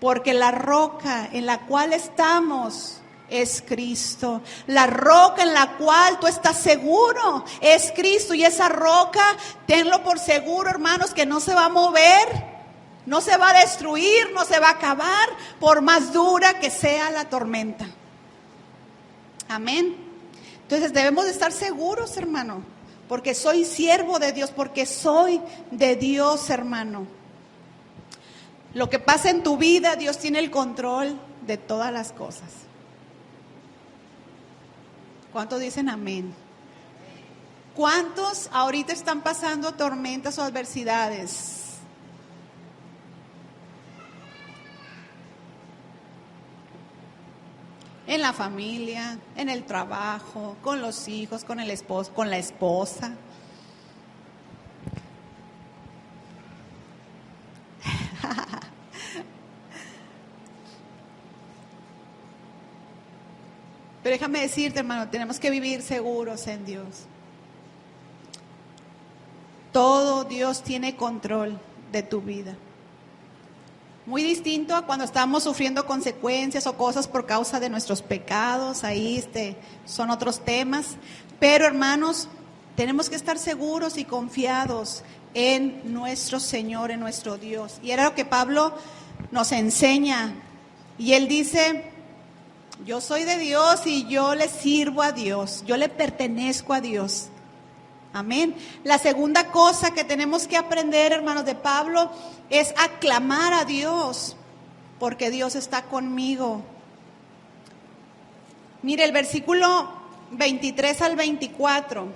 porque la roca en la cual estamos es Cristo. La roca en la cual tú estás seguro es Cristo. Y esa roca, tenlo por seguro, hermanos, que no se va a mover, no se va a destruir, no se va a acabar, por más dura que sea la tormenta. Amén. Entonces debemos de estar seguros, hermano, porque soy siervo de Dios, porque soy de Dios, hermano. Lo que pasa en tu vida, Dios tiene el control de todas las cosas. ¿Cuántos dicen amén? ¿Cuántos ahorita están pasando tormentas o adversidades? En la familia, en el trabajo, con los hijos, con el esposo, con la esposa. Pero déjame decirte, hermano, tenemos que vivir seguros en Dios. Todo Dios tiene control de tu vida. Muy distinto a cuando estamos sufriendo consecuencias o cosas por causa de nuestros pecados. Ahí son otros temas. Pero, hermanos, tenemos que estar seguros y confiados en nuestro Señor, en nuestro Dios. Y era lo que Pablo nos enseña. Y él dice: yo soy de Dios y yo le sirvo a Dios, yo le pertenezco a Dios. Amén. La segunda cosa que tenemos que aprender, hermanos, de Pablo es aclamar a Dios, porque Dios está conmigo. Mire el versículo 23 al 24,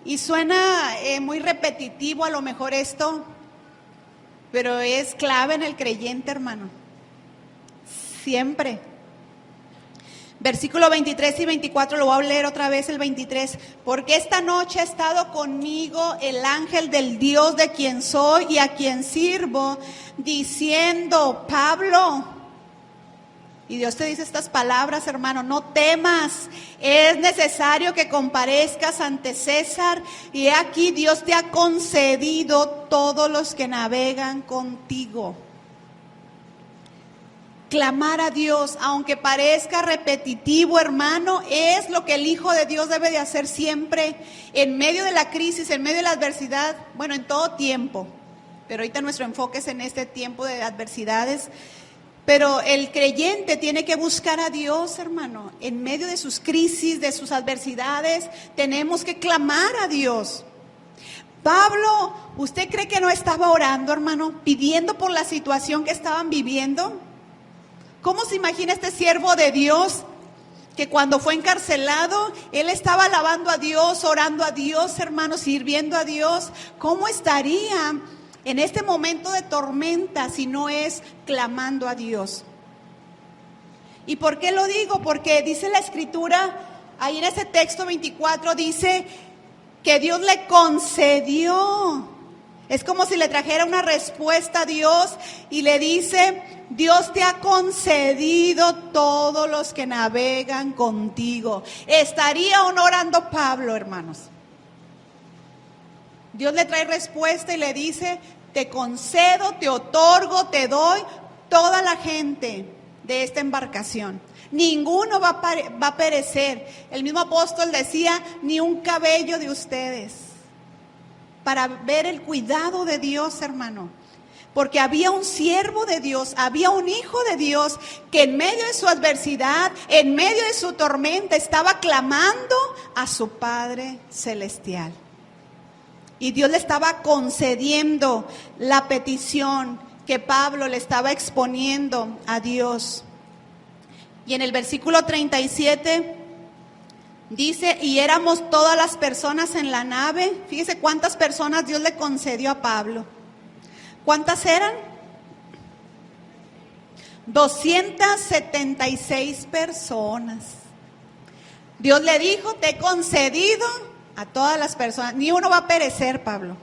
y suena muy repetitivo a lo mejor esto, pero es clave en el creyente, hermano, siempre. Versículo 23 y 24, lo voy a leer otra vez el 23. Porque esta noche ha estado conmigo el ángel del Dios de quien soy y a quien sirvo, diciendo: Pablo, y Dios te dice estas palabras, hermano: no temas, es necesario que comparezcas ante César, y aquí Dios te ha concedido todos los que navegan contigo. Clamar a Dios, aunque parezca repetitivo, hermano, es lo que el Hijo de Dios debe de hacer siempre, en medio de la crisis, en medio de la adversidad, bueno, en todo tiempo. Pero ahorita nuestro enfoque es en este tiempo de adversidades. Pero el creyente tiene que buscar a Dios, hermano, en medio de sus crisis, de sus adversidades, tenemos que clamar a Dios. Pablo, ¿usted cree que no estaba orando, hermano, pidiendo por la situación que estaban viviendo? ¿Cómo se imagina este siervo de Dios que cuando fue encarcelado, él estaba alabando a Dios, orando a Dios, hermanos, sirviendo a Dios? ¿Cómo estaría en este momento de tormenta si no es clamando a Dios? ¿Y por qué lo digo? Porque dice la Escritura, ahí en ese texto 24, dice que Dios le concedió. Es como si le trajera una respuesta a Dios y le dice: Dios te ha concedido todos los que navegan contigo. ¿Estaría orando Pablo, hermanos? Dios le trae respuesta y le dice: te concedo, te otorgo, te doy toda la gente de esta embarcación. Ninguno va a perecer. El mismo apóstol decía: ni un cabello de ustedes. Para ver el cuidado de Dios, hermano. Porque había un siervo de Dios, había un hijo de Dios que en medio de su adversidad, en medio de su tormenta, estaba clamando a su Padre Celestial. Y Dios le estaba concediendo la petición que Pablo le estaba exponiendo a Dios. Y en el versículo 37 dice: y éramos todas las personas en la nave. Fíjese cuántas personas Dios le concedió a Pablo. ¿Cuántas eran? 276 personas. Dios le dijo: te he concedido a todas las personas. Ni uno va a perecer, Pablo.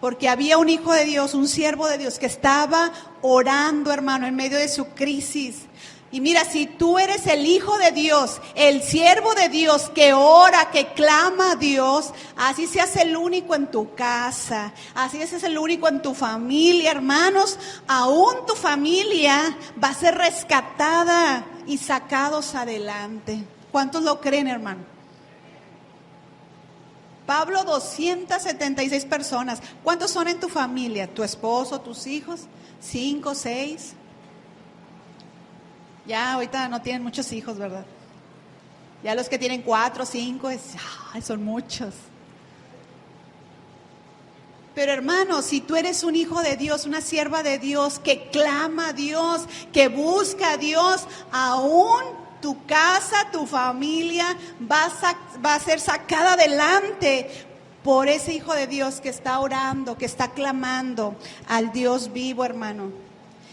Porque había un hijo de Dios, un siervo de Dios que estaba orando, hermano, en medio de su crisis. Y mira, si tú eres el hijo de Dios, el siervo de Dios que ora, que clama a Dios, así seas el único en tu casa, así seas el único en tu familia, hermanos, aún tu familia va a ser rescatada y sacados adelante. ¿Cuántos lo creen, hermano? Pablo, 276 personas. ¿Cuántos son en tu familia? ¿Tu esposo, tus hijos? 5, 6. Ya ahorita no tienen muchos hijos, ¿verdad? Ya los que tienen 4, 5, son muchos. Pero hermano, si tú eres un hijo de Dios, una sierva de Dios, que clama a Dios, que busca a Dios, aún tu casa, tu familia va a ser sacada adelante por ese hijo de Dios que está orando, que está clamando al Dios vivo, hermano.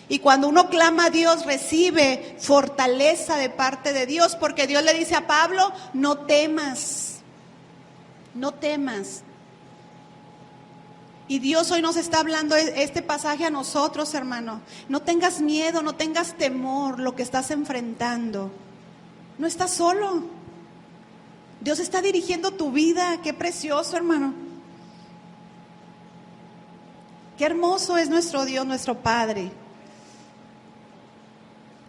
Y cuando uno clama a Dios, recibe fortaleza de parte de Dios, porque Dios le dice a Pablo, no temas, no temas. Y Dios hoy nos está hablando este pasaje a nosotros, hermano. No tengas miedo, no tengas temor lo que estás enfrentando. No estás solo. Dios está dirigiendo tu vida. Qué precioso, hermano. Qué hermoso es nuestro Dios, nuestro Padre.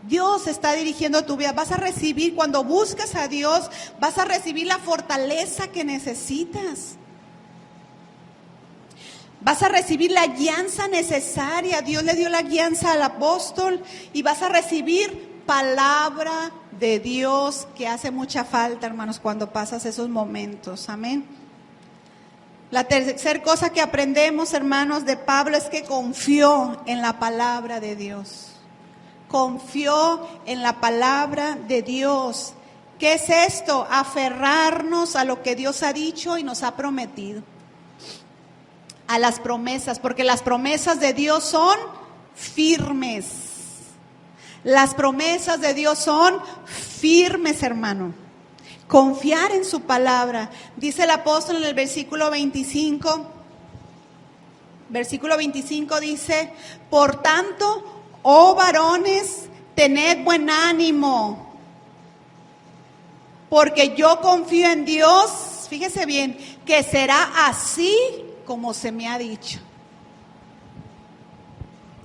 Dios está dirigiendo tu vida. Vas a recibir, cuando buscas a Dios, vas a recibir la fortaleza que necesitas. Vas a recibir la guianza necesaria. Dios le dio la guianza al apóstol y vas a recibir palabra de Dios, que hace mucha falta, hermanos, cuando pasas esos momentos. Amén. La tercera cosa que aprendemos, hermanos, de Pablo es que confió en la palabra de Dios. Confió en la palabra de Dios. ¿Qué es esto? Aferrarnos a lo que Dios ha dicho y nos ha prometido. A las promesas, porque las promesas de Dios son firmes. Las promesas de Dios son firmes, hermano. Confiar en su palabra. Dice el apóstol en el versículo 25. Versículo 25 dice: por tanto, oh varones, tened buen ánimo, porque yo confío en Dios, fíjese bien, que será así como se me ha dicho.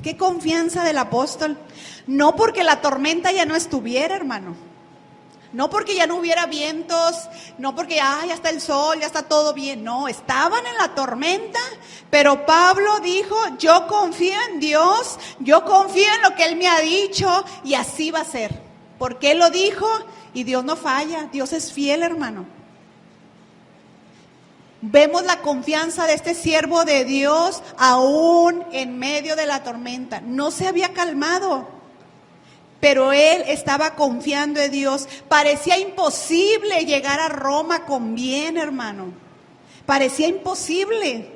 Qué confianza del apóstol. No porque la tormenta ya no estuviera, hermano. No porque ya no hubiera vientos, no porque ya está el sol, ya está todo bien. No, estaban en la tormenta, pero Pablo dijo, yo confío en Dios, yo confío en lo que Él me ha dicho y así va a ser. Porque Él lo dijo y Dios no falla, Dios es fiel, hermano. Vemos la confianza de este siervo de Dios aún en medio de la tormenta. No se había calmado, pero él estaba confiando en Dios. Parecía imposible llegar a Roma con bien, hermano. Parecía imposible.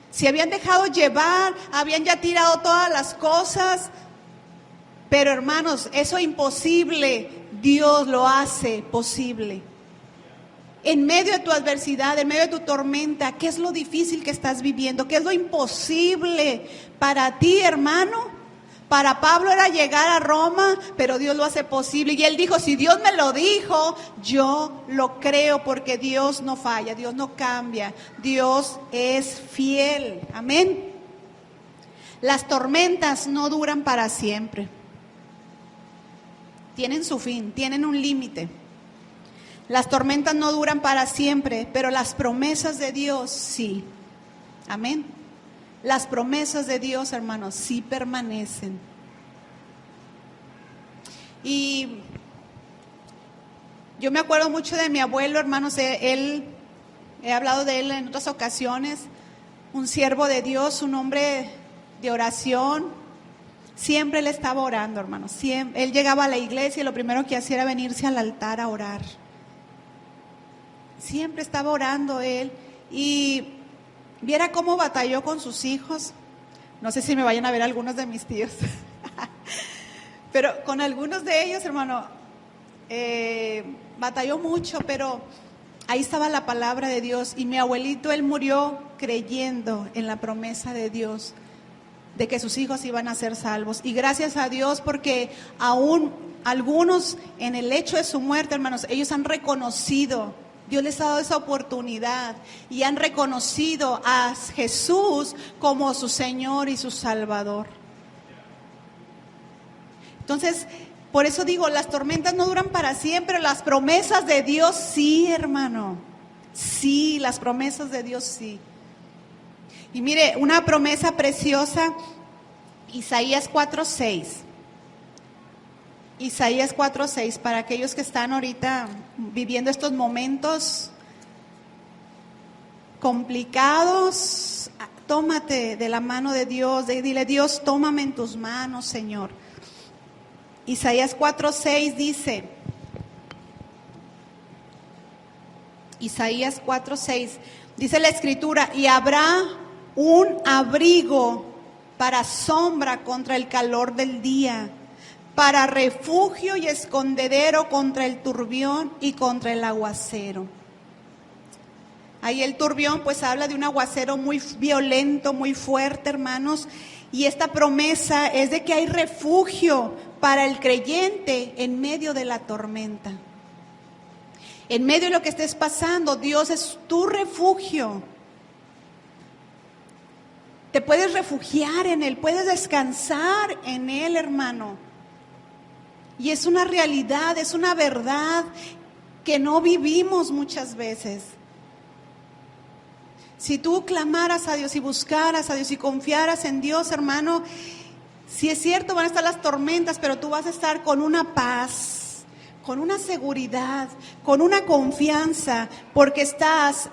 Se habían dejado llevar, habían ya tirado todas las cosas. Pero hermanos, eso imposible, Dios lo hace posible. En medio de tu adversidad, en medio de tu tormenta, ¿qué es lo difícil que estás viviendo? ¿Qué es lo imposible para ti, hermano? Para Pablo era llegar a Roma, pero Dios lo hace posible. Y él dijo, si Dios me lo dijo, yo lo creo, porque Dios no falla, Dios no cambia, Dios es fiel. Amén. Las tormentas no duran para siempre. Tienen su fin, tienen un límite. Las tormentas no duran para siempre, pero las promesas de Dios sí. Amén. Las promesas de Dios, hermanos, sí permanecen. Y yo me acuerdo mucho de mi abuelo, hermanos, he hablado de él en otras ocasiones, un siervo de Dios, un hombre de oración. Siempre él estaba orando, hermanos. Siempre, él llegaba a la iglesia y lo primero que hacía era venirse al altar a orar. Siempre estaba orando él y viera cómo batalló con sus hijos. No sé si me vayan a ver algunos de mis tíos, pero con algunos de ellos, hermano, batalló mucho, pero ahí estaba la palabra de Dios. Y mi abuelito, él murió creyendo en la promesa de Dios. de que sus hijos iban a ser salvos. Y gracias a Dios, porque aún algunos en el hecho de su muerte, hermanos, ellos han reconocido, Dios les ha dado esa oportunidad y han reconocido a Jesús como su Señor y su Salvador. Entonces, por eso digo, las tormentas no duran para siempre, las promesas de Dios sí, hermano. Sí, las promesas de Dios sí. Y mire, una promesa preciosa, Isaías 4:6. Isaías 4:6, para aquellos que están ahorita viviendo estos momentos complicados, tómate de la mano de Dios, dile: Dios, tómame en tus manos, Señor. Isaías 4:6 dice, Isaías 4:6, dice la Escritura: y habrá un abrigo para sombra contra el calor del día, para refugio y escondedero contra el turbión y contra el aguacero. Ahí el turbión pues habla de un aguacero muy violento, muy fuerte, hermanos. Y esta promesa es de que hay refugio para el creyente en medio de la tormenta. En medio de lo que estés pasando, Dios es tu refugio. Te puedes refugiar en Él, puedes descansar en Él, hermano. Y es una realidad, es una verdad que no vivimos muchas veces. Si tú clamaras a Dios y buscaras a Dios y confiaras en Dios, hermano, si es cierto, van a estar las tormentas, pero tú vas a estar con una paz, con una seguridad, con una confianza, porque estás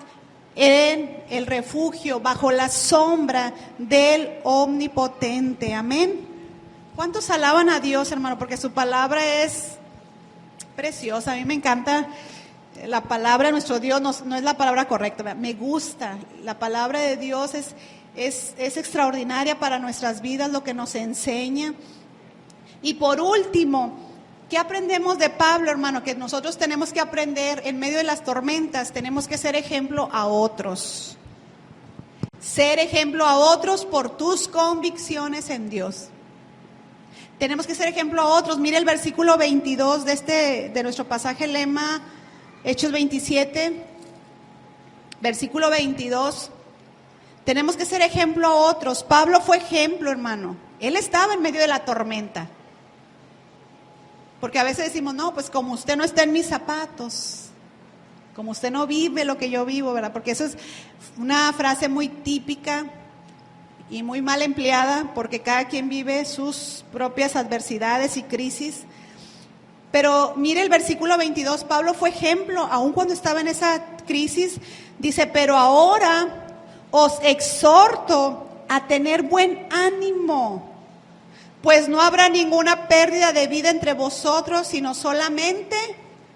en el refugio, bajo la sombra del Omnipotente. Amén. ¿Cuántos alaban a Dios, hermano? Porque su palabra es preciosa. A mí me encanta la palabra de nuestro Dios, no es la palabra correcta, me gusta. La palabra de Dios es extraordinaria para nuestras vidas, lo que nos enseña. Y por último, ¿qué aprendemos de Pablo, hermano? Que nosotros tenemos que aprender en medio de las tormentas, tenemos que ser ejemplo a otros. Ser ejemplo a otros por tus convicciones en Dios. Tenemos que ser ejemplo a otros. Mire el versículo 22 de nuestro pasaje lema, Hechos 27, versículo 22. Tenemos que ser ejemplo a otros. Pablo fue ejemplo, hermano. Él estaba en medio de la tormenta. Porque a veces decimos, no, pues como usted no está en mis zapatos, como usted no vive lo que yo vivo, ¿verdad? Porque eso es una frase muy típica y muy mal empleada, porque cada quien vive sus propias adversidades y crisis. Pero mire el versículo 22, Pablo fue ejemplo, aun cuando estaba en esa crisis. Dice: pero ahora os exhorto a tener buen ánimo, pues no habrá ninguna pérdida de vida entre vosotros, sino solamente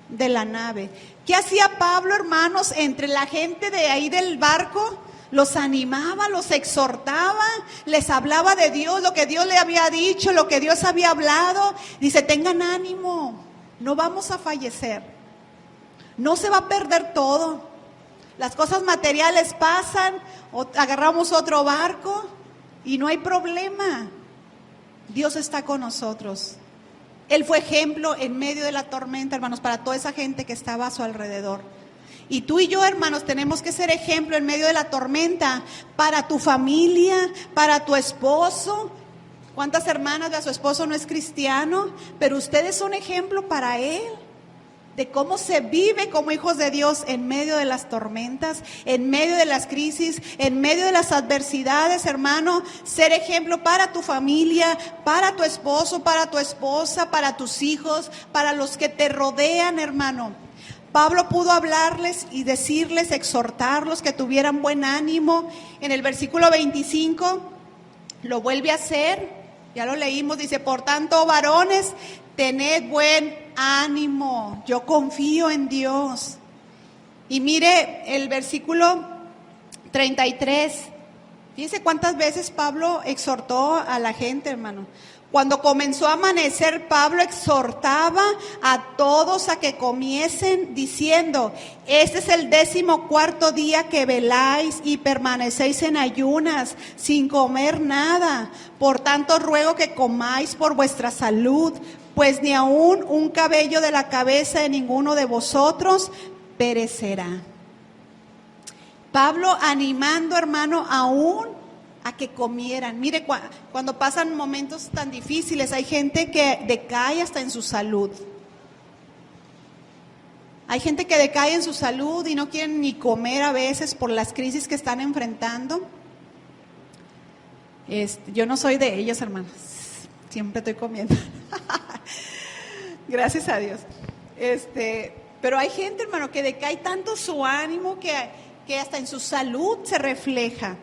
de la nave. ¿Qué hacía Pablo, hermanos, entre la gente de ahí del barco? Los animaba, los exhortaba, les hablaba de Dios, lo que Dios le había dicho, lo que Dios había hablado. Dice: tengan ánimo, no vamos a fallecer, no se va a perder todo. Las cosas materiales pasan, agarramos otro barco y no hay problema. Dios está con nosotros. Él fue ejemplo en medio de la tormenta, hermanos, para toda esa gente que estaba a su alrededor. Y tú y yo, hermanos, tenemos que ser ejemplo en medio de la tormenta para tu familia, para tu esposo. ¿Cuántas hermanas de su esposo no es cristiano? Pero ustedes son ejemplo para él, de cómo se vive como hijos de Dios en medio de las tormentas, en medio de las crisis, en medio de las adversidades, hermano. Ser ejemplo para tu familia, para tu esposo, para tu esposa, para tus hijos, para los que te rodean, hermano. Pablo pudo hablarles y decirles, exhortarlos que tuvieran buen ánimo. En el versículo 25 lo vuelve a hacer, ya lo leímos, dice: por tanto, varones, tened buen ánimo, yo confío en Dios. Y mire el versículo 33, fíjense cuántas veces Pablo exhortó a la gente, hermano. Cuando comenzó a amanecer, Pablo exhortaba a todos a que comiesen, diciendo: este es el 14º día que veláis y permanecéis en ayunas, sin comer nada. Por tanto, ruego que comáis por vuestra salud, pues ni aun un cabello de la cabeza de ninguno de vosotros perecerá. Pablo animando, hermano, aún a que comieran. Mire, cuando pasan momentos tan difíciles, hay gente que decae hasta en su salud. Hay gente que decae en su salud y no quieren ni comer a veces por las crisis que están enfrentando. Yo no soy de ellos, hermanos. Siempre estoy comiendo. Gracias a Dios. Pero hay gente, hermano, que decae tanto su ánimo que hasta en su salud se refleja.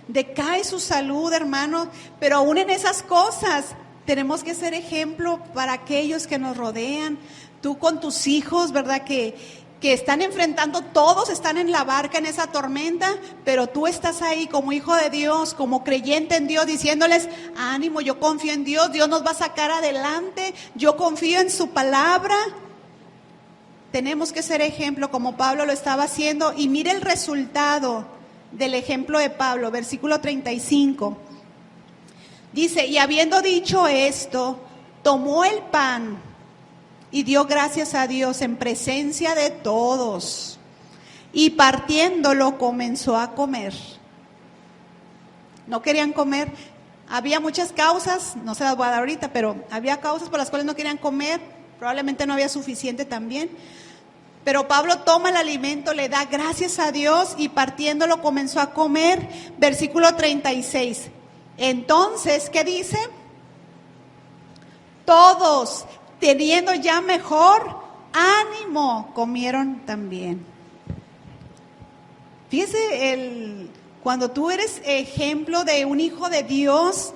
Decae su salud, hermano, pero aún en esas cosas tenemos que ser ejemplo para aquellos que nos rodean. Tú con tus hijos, ¿verdad? Que están enfrentando, todos están en la barca en esa tormenta, pero tú estás ahí como hijo de Dios, como creyente en Dios, diciéndoles: ánimo, yo confío en Dios, Dios nos va a sacar adelante, yo confío en su palabra. Tenemos que ser ejemplo como Pablo lo estaba haciendo, y mire el resultado del ejemplo de Pablo, versículo 35. Dice: y habiendo dicho esto, tomó el pan y dio gracias a Dios en presencia de todos, y partiéndolo comenzó a comer. No querían comer. Había muchas causas, no se las voy a dar ahorita, pero había causas por las cuales no querían comer. Probablemente no había suficiente también. Pero Pablo toma el alimento, le da gracias a Dios y partiéndolo comenzó a comer. Versículo 36. Entonces, ¿qué dice? Todos, teniendo ya mejor ánimo, comieron también. Fíjese, cuando tú eres ejemplo de un hijo de Dios,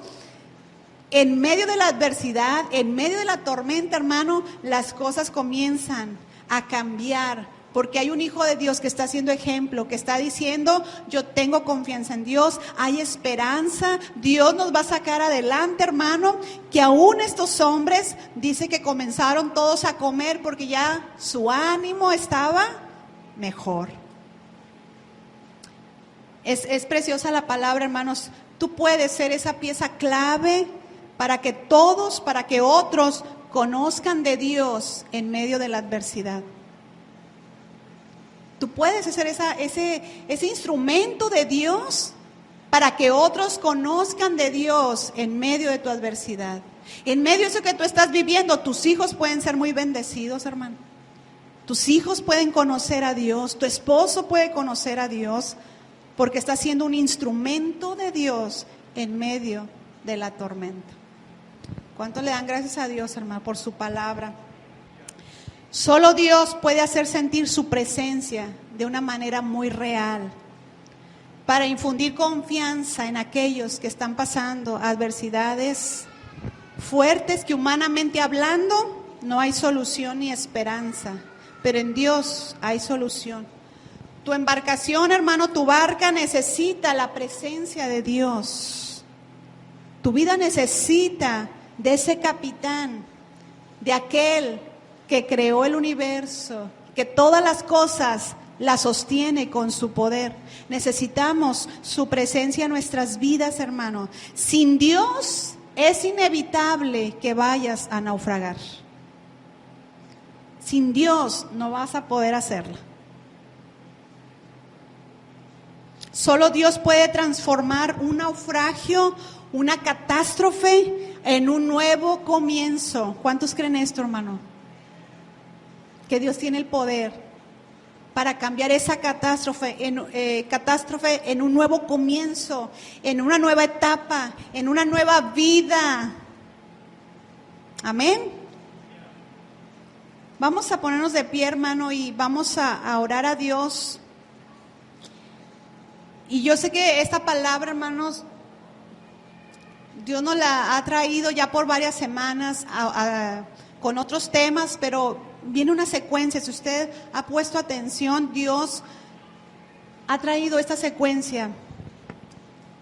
en medio de la adversidad, en medio de la tormenta, hermano, las cosas comienzan a cambiar, porque hay un hijo de Dios que está haciendo ejemplo, que está diciendo: yo tengo confianza en Dios, hay esperanza, Dios nos va a sacar adelante, hermano. Que aún estos hombres, dice que comenzaron todos a comer porque ya su ánimo estaba mejor. Es preciosa la palabra, hermanos. Tú puedes ser esa pieza clave para que todos, para que otros conozcan de Dios en medio de la adversidad. Tú puedes ser ese instrumento de Dios para que otros conozcan de Dios en medio de tu adversidad. En medio de eso que tú estás viviendo, tus hijos pueden ser muy bendecidos, hermano. Tus hijos pueden conocer a Dios, tu esposo puede conocer a Dios, porque está siendo un instrumento de Dios en medio de la tormenta. ¿Cuánto le dan gracias a Dios, hermano, por su palabra? Solo Dios puede hacer sentir su presencia de una manera muy real, para infundir confianza en aquellos que están pasando adversidades fuertes que humanamente hablando no hay solución ni esperanza, pero en Dios hay solución. Tu embarcación, hermano, tu barca necesita la presencia de Dios. Tu vida necesita de ese capitán, de aquel que creó el universo, que todas las cosas las sostiene con su poder. Necesitamos su presencia en nuestras vidas, hermano. Sin Dios es inevitable que vayas a naufragar. Sin Dios no vas a poder hacerlo. Solo Dios puede transformar un naufragio, una catástrofe, en un nuevo comienzo. ¿Cuántos creen esto, hermano? Que Dios tiene el poder para cambiar esa catástrofe en un nuevo comienzo, en una nueva etapa, en una nueva vida. Amén. Vamos a ponernos de pie, hermano, y vamos a orar a Dios. Y yo sé que esta palabra, hermanos, Dios nos la ha traído ya por varias semanas con otros temas, pero viene una secuencia. Si usted ha puesto atención, Dios ha traído esta secuencia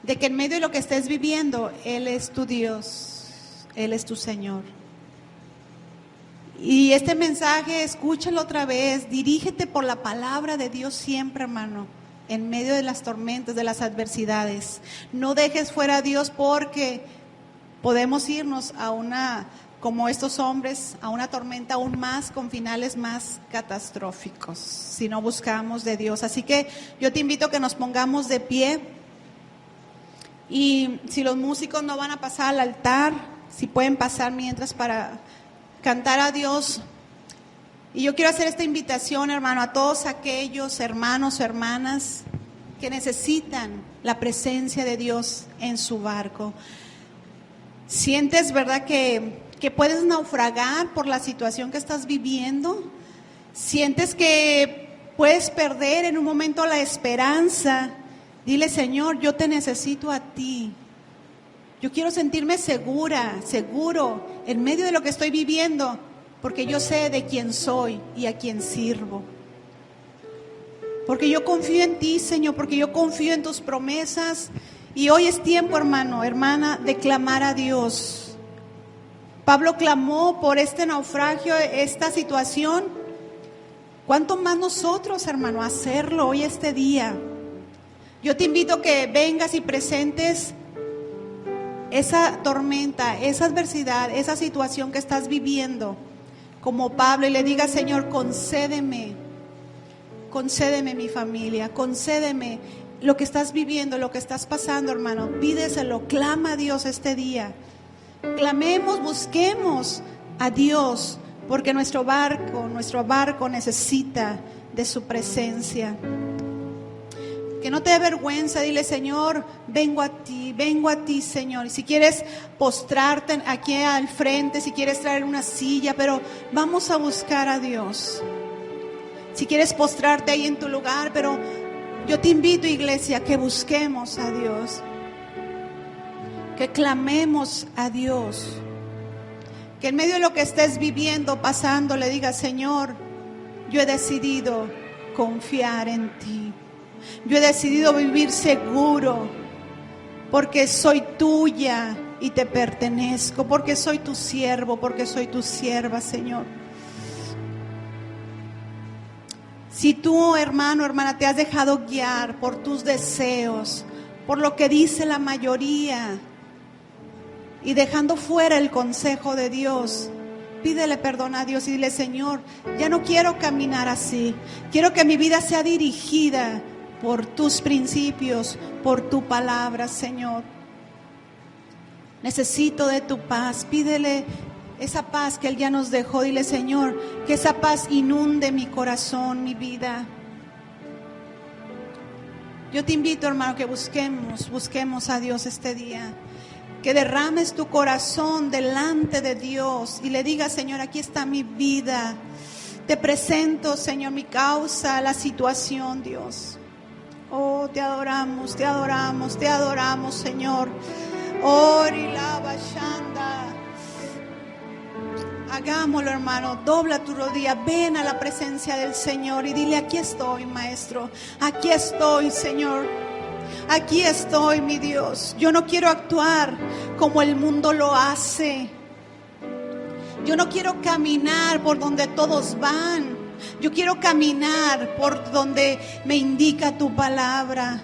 de que en medio de lo que estés viviendo, Él es tu Dios. Él es tu Señor. Y este mensaje, escúchalo otra vez, dirígete por la palabra de Dios siempre, hermano, en medio de las tormentas, de las adversidades. No dejes fuera a Dios, porque podemos irnos a una, como estos hombres, a una tormenta aún más, con finales más catastróficos, si no buscamos de Dios. Así que yo te invito a que nos pongamos de pie, y si los músicos no van a pasar al altar, si pueden pasar mientras para cantar a Dios. Y yo quiero hacer esta invitación, hermano, a todos aquellos hermanos o hermanas que necesitan la presencia de Dios en su barco. ¿Sientes, verdad, que puedes naufragar por la situación que estás viviendo? ¿Sientes que puedes perder en un momento la esperanza? Dile: Señor, yo te necesito a ti. Yo quiero sentirme segura, seguro en medio de lo que estoy viviendo, porque yo sé de quién soy y a quién sirvo. Porque yo confío en ti, Señor, porque yo confío en tus promesas. Y hoy es tiempo, hermano, hermana, de clamar a Dios. Pablo clamó por este naufragio, esta situación. ¿Cuánto más nosotros, hermano, hacerlo hoy, este día? Yo te invito a que vengas y presentes esa tormenta, esa adversidad, esa situación que estás viviendo, como Pablo, y le diga: Señor, concédeme mi familia, concédeme lo que estás viviendo, lo que estás pasando, hermano. Pídeselo, clama a Dios este día. Clamemos, busquemos a Dios, porque nuestro barco necesita de su presencia. Que no te dé vergüenza, dile: Señor, vengo a ti, Señor. Y si quieres postrarte aquí al frente, si quieres traer una silla, pero vamos a buscar a Dios. Si quieres postrarte ahí en tu lugar, pero yo te invito, iglesia, que busquemos a Dios, que clamemos a Dios, que en medio de lo que estés viviendo, pasando, le digas: Señor, yo he decidido confiar en ti. Yo he decidido vivir seguro, porque soy tuya y te pertenezco, porque soy tu siervo, porque soy tu sierva, Señor. Si tú, hermano, hermana, te has dejado guiar por tus deseos, por lo que dice la mayoría, y dejando fuera el consejo de Dios, pídele perdón a Dios y dile: Señor, ya no quiero caminar así. Quiero que mi vida sea dirigida por tus principios, por tu palabra, Señor. Necesito de tu paz. Pídele esa paz que Él ya nos dejó. Dile: Señor, que esa paz inunde mi corazón, mi vida. Yo te invito, hermano, que busquemos a Dios este día. Que derrames tu corazón delante de Dios y le digas: Señor, aquí está mi vida. Te presento, Señor, mi causa, la situación, Dios. Oh, te adoramos, Señor. Ori lava shanda. Hagámoslo, hermano. Dobla tu rodilla, ven a la presencia del Señor y dile: aquí estoy, Maestro. Aquí estoy, Señor. Aquí estoy, mi Dios. Yo no quiero actuar como el mundo lo hace. Yo no quiero caminar por donde todos van. Yo quiero caminar por donde me indica tu palabra.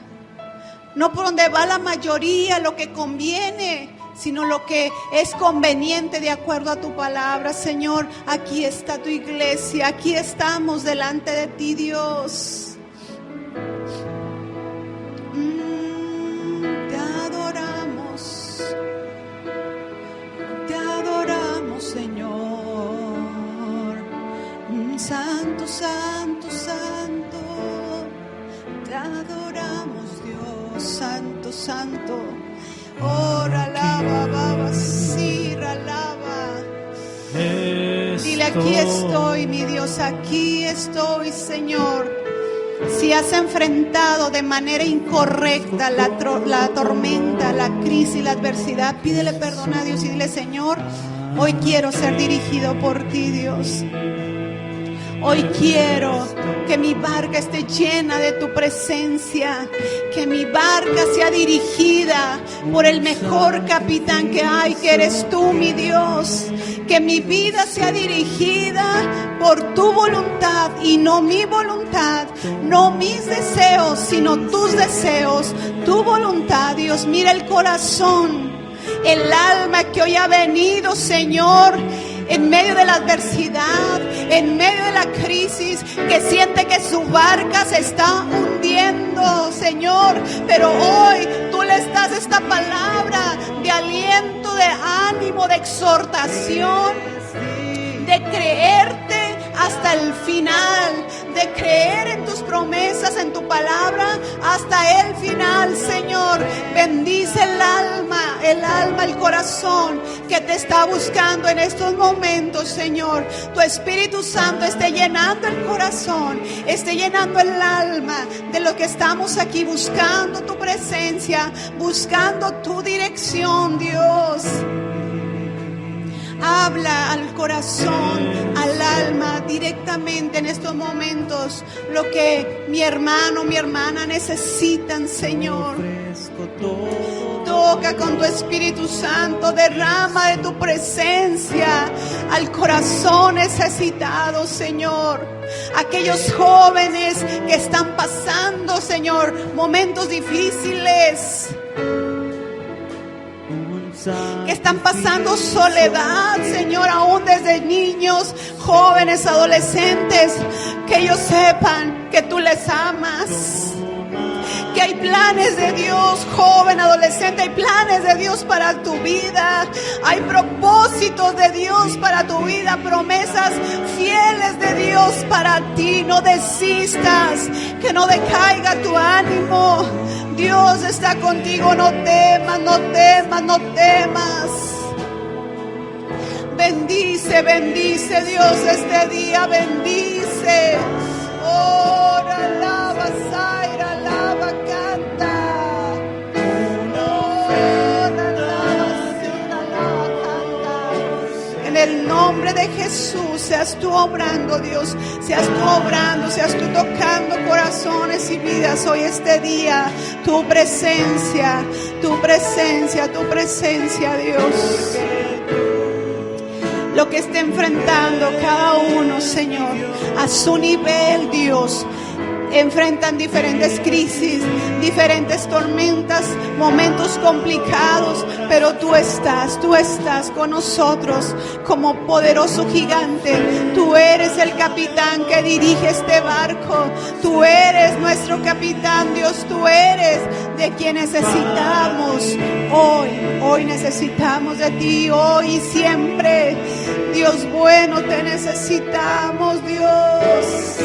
No por donde va la mayoría, lo que conviene, sino lo que es conveniente de acuerdo a tu palabra, Señor. Aquí está tu iglesia, aquí estamos delante de ti, Dios. Te adoramos, Señor. Santo, santo, santo, te adoramos, Dios. Santo, santo. Ora, alaba, baba, sira, alaba. Dile: aquí estoy, mi Dios, aquí estoy, Señor. Si has enfrentado de manera incorrecta la tormenta, la crisis, la adversidad, pídele perdón a Dios y dile: Señor, hoy quiero ser dirigido por ti, Dios. Hoy quiero que mi barca esté llena de tu presencia, que mi barca sea dirigida por el mejor capitán que hay, que eres tú, mi Dios. Que mi vida sea dirigida por tu voluntad y no mi voluntad, no mis deseos, sino tus deseos, tu voluntad. Dios, mira el corazón, el alma que hoy ha venido, Señor, en medio de la adversidad, en medio de la crisis, que siente que su barca se está hundiendo, Señor, pero hoy tú les das esta palabra de aliento, de ánimo, de exhortación, de creerte hasta el final, de creer en tus promesas, en tu palabra hasta el final, Señor. Bendice el alma, el corazón que te está buscando en estos momentos, Señor. Tu Espíritu Santo esté llenando el corazón, esté llenando el alma de lo que estamos aquí buscando tu presencia, buscando tu dirección, Dios. Habla al corazón, al alma directamente en estos momentos lo que mi hermano, mi hermana necesitan, Señor. Toca con tu Espíritu Santo, derrama de tu presencia al corazón necesitado, Señor. Aquellos jóvenes que están pasando, Señor, momentos difíciles, que están pasando soledad, Señor, aún desde niños, jóvenes, adolescentes, que ellos sepan que tú les amas, que hay planes de Dios, joven, adolescente, hay planes de Dios para tu vida, hay propósitos de Dios para tu vida, promesas fieles de Dios para ti. No desistas, que no decaiga tu ánimo. Dios está contigo, no temas, no temas, no temas. Bendice, bendice Dios este día, bendice. Oh, alaba, Zaira, alaba, canta. Oh, alaba, Zaira, alaba, canta. En el nombre de Jesús, seas tú obrando, Dios, seas tú obrando, seas tú tocando corazones y vidas hoy este día. Tu presencia, tu presencia, tu presencia, Dios. Lo que esté enfrentando cada uno, Señor, a su nivel, Dios. Enfrentan diferentes crisis, diferentes tormentas, momentos complicados, pero tú estás con nosotros como poderoso gigante. Tú eres el capitán que dirige este barco. Tú eres nuestro capitán, Dios. Tú eres de quien necesitamos hoy necesitamos de ti, hoy y siempre. Dios bueno, te necesitamos, Dios.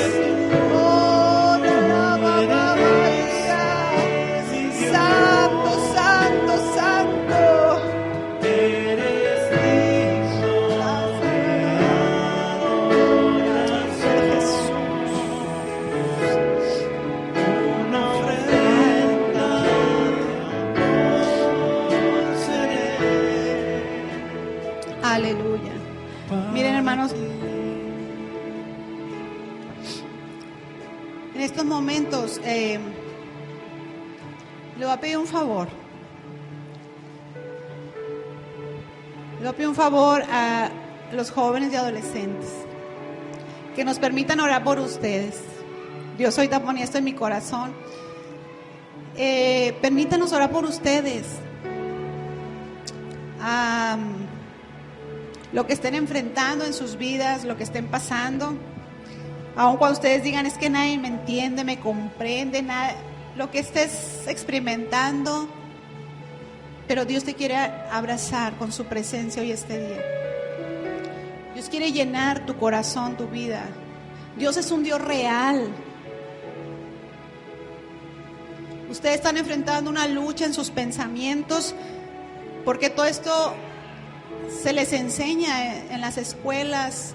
Santo, santo, santo. Eres Jesús. Una ofrenda seré. Aleluya. Miren, hermanos, en estos momentos le voy a pedir un favor. Le voy a pedir un favor a los jóvenes y adolescentes, que nos permitan orar por ustedes. Dios hoy está poniendo esto en mi corazón. Permítanos orar por ustedes. Lo que estén enfrentando en sus vidas, lo que estén pasando. Aun cuando ustedes digan, es que nadie me entiende, me comprende, nada. Lo que estés experimentando, pero Dios te quiere abrazar con su presencia hoy este día. Dios quiere llenar tu corazón, tu vida. Dios es un Dios real. Ustedes están enfrentando una lucha en sus pensamientos, porque todo esto se les enseña en las escuelas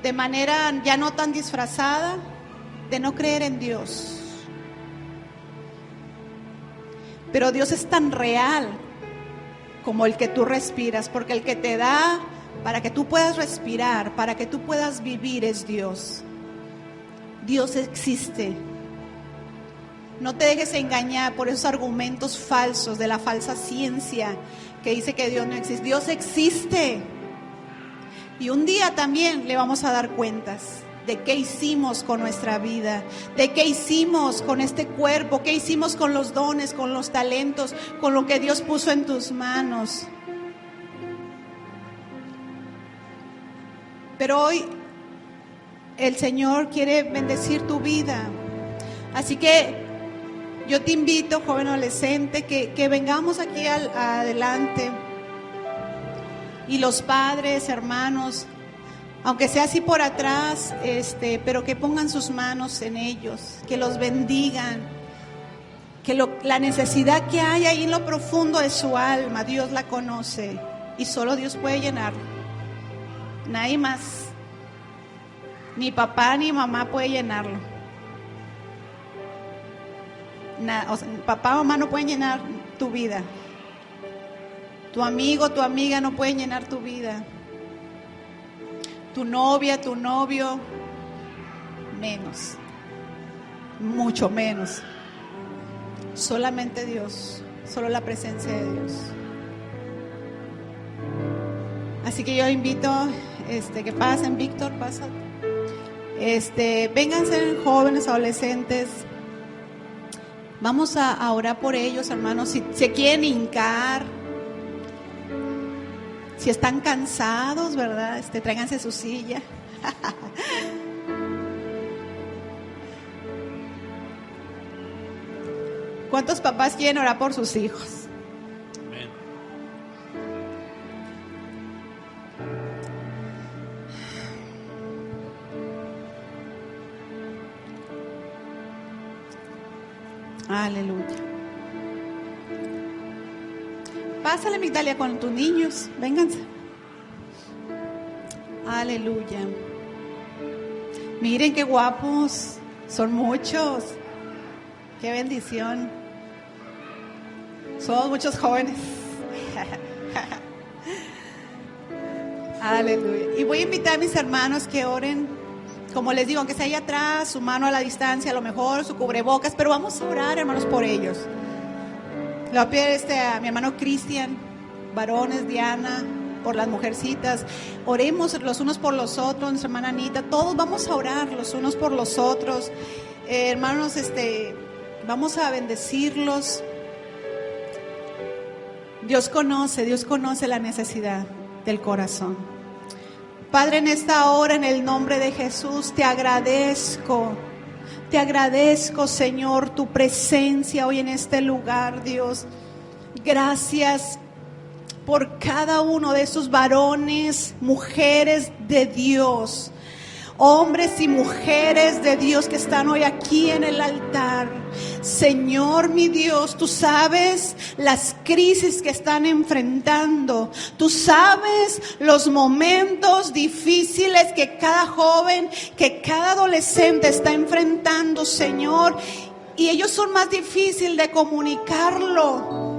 de manera ya no tan disfrazada, de no creer en Dios. Pero Dios es tan real como el que tú respiras, porque el que te da para que tú puedas respirar, para que tú puedas vivir, es Dios. Dios existe. No te dejes engañar por esos argumentos falsos de la falsa ciencia que dice que Dios no existe. Dios existe. Y un día también le vamos a dar cuentas de qué hicimos con nuestra vida, de qué hicimos con este cuerpo, qué hicimos con los dones, con los talentos, con lo que Dios puso en tus manos. Pero hoy el Señor quiere bendecir tu vida. Así que yo te invito, joven adolescente, que vengamos aquí adelante. Y los padres, hermanos, aunque sea así por atrás, pero que pongan sus manos en ellos, que los bendigan, que la necesidad que hay ahí en lo profundo de su alma, Dios la conoce y solo Dios puede llenar. Nadie más, ni papá ni mamá puede llenarlo. Papá o mamá no pueden llenar tu vida. Tu amigo, tu amiga no pueden llenar tu vida. Tu novia, tu novio, menos, mucho menos. Solamente Dios, solo la presencia de Dios. Así que yo invito que pasen, Víctor, pasa. Vénganse jóvenes, adolescentes. Vamos a orar por ellos, hermanos. Si se quieren hincar, si están cansados, ¿verdad? Tráiganse su silla. ¿Cuántos papás quieren orar por sus hijos? Amén. Aleluya. Pásale, Migdalia, con tus niños. Vénganse. Aleluya. Miren qué guapos. Son muchos. Qué bendición. Somos muchos jóvenes. Aleluya. Y voy a invitar a mis hermanos que oren. Como les digo, aunque sea allá atrás, su mano a la distancia, a lo mejor su cubrebocas, pero vamos a orar, hermanos, por ellos. Le voy a pedir a mi hermano Cristian, varones, Diana, por las mujercitas. Oremos los unos por los otros, nuestra hermana Anita, todos vamos a orar los unos por los otros. Hermanos, vamos a bendecirlos. Dios conoce la necesidad del corazón. Padre, en esta hora, en el nombre de Jesús, te agradezco, Señor, tu presencia hoy en este lugar, Dios. Gracias por cada uno de esos varones, mujeres de Dios, hombres y mujeres de Dios que están hoy aquí en el altar. Señor, mi Dios, tú sabes las crisis que están enfrentando. Tú sabes los momentos difíciles que cada joven, que cada adolescente está enfrentando, Señor. Y ellos son más difíciles de comunicarlo.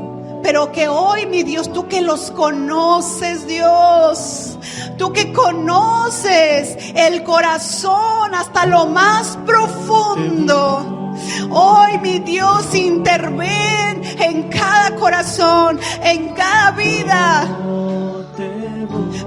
Pero que hoy, mi Dios, tú que los conoces, Dios, tú que conoces el corazón hasta lo más profundo, hoy, mi Dios, interven en cada corazón, en cada vida.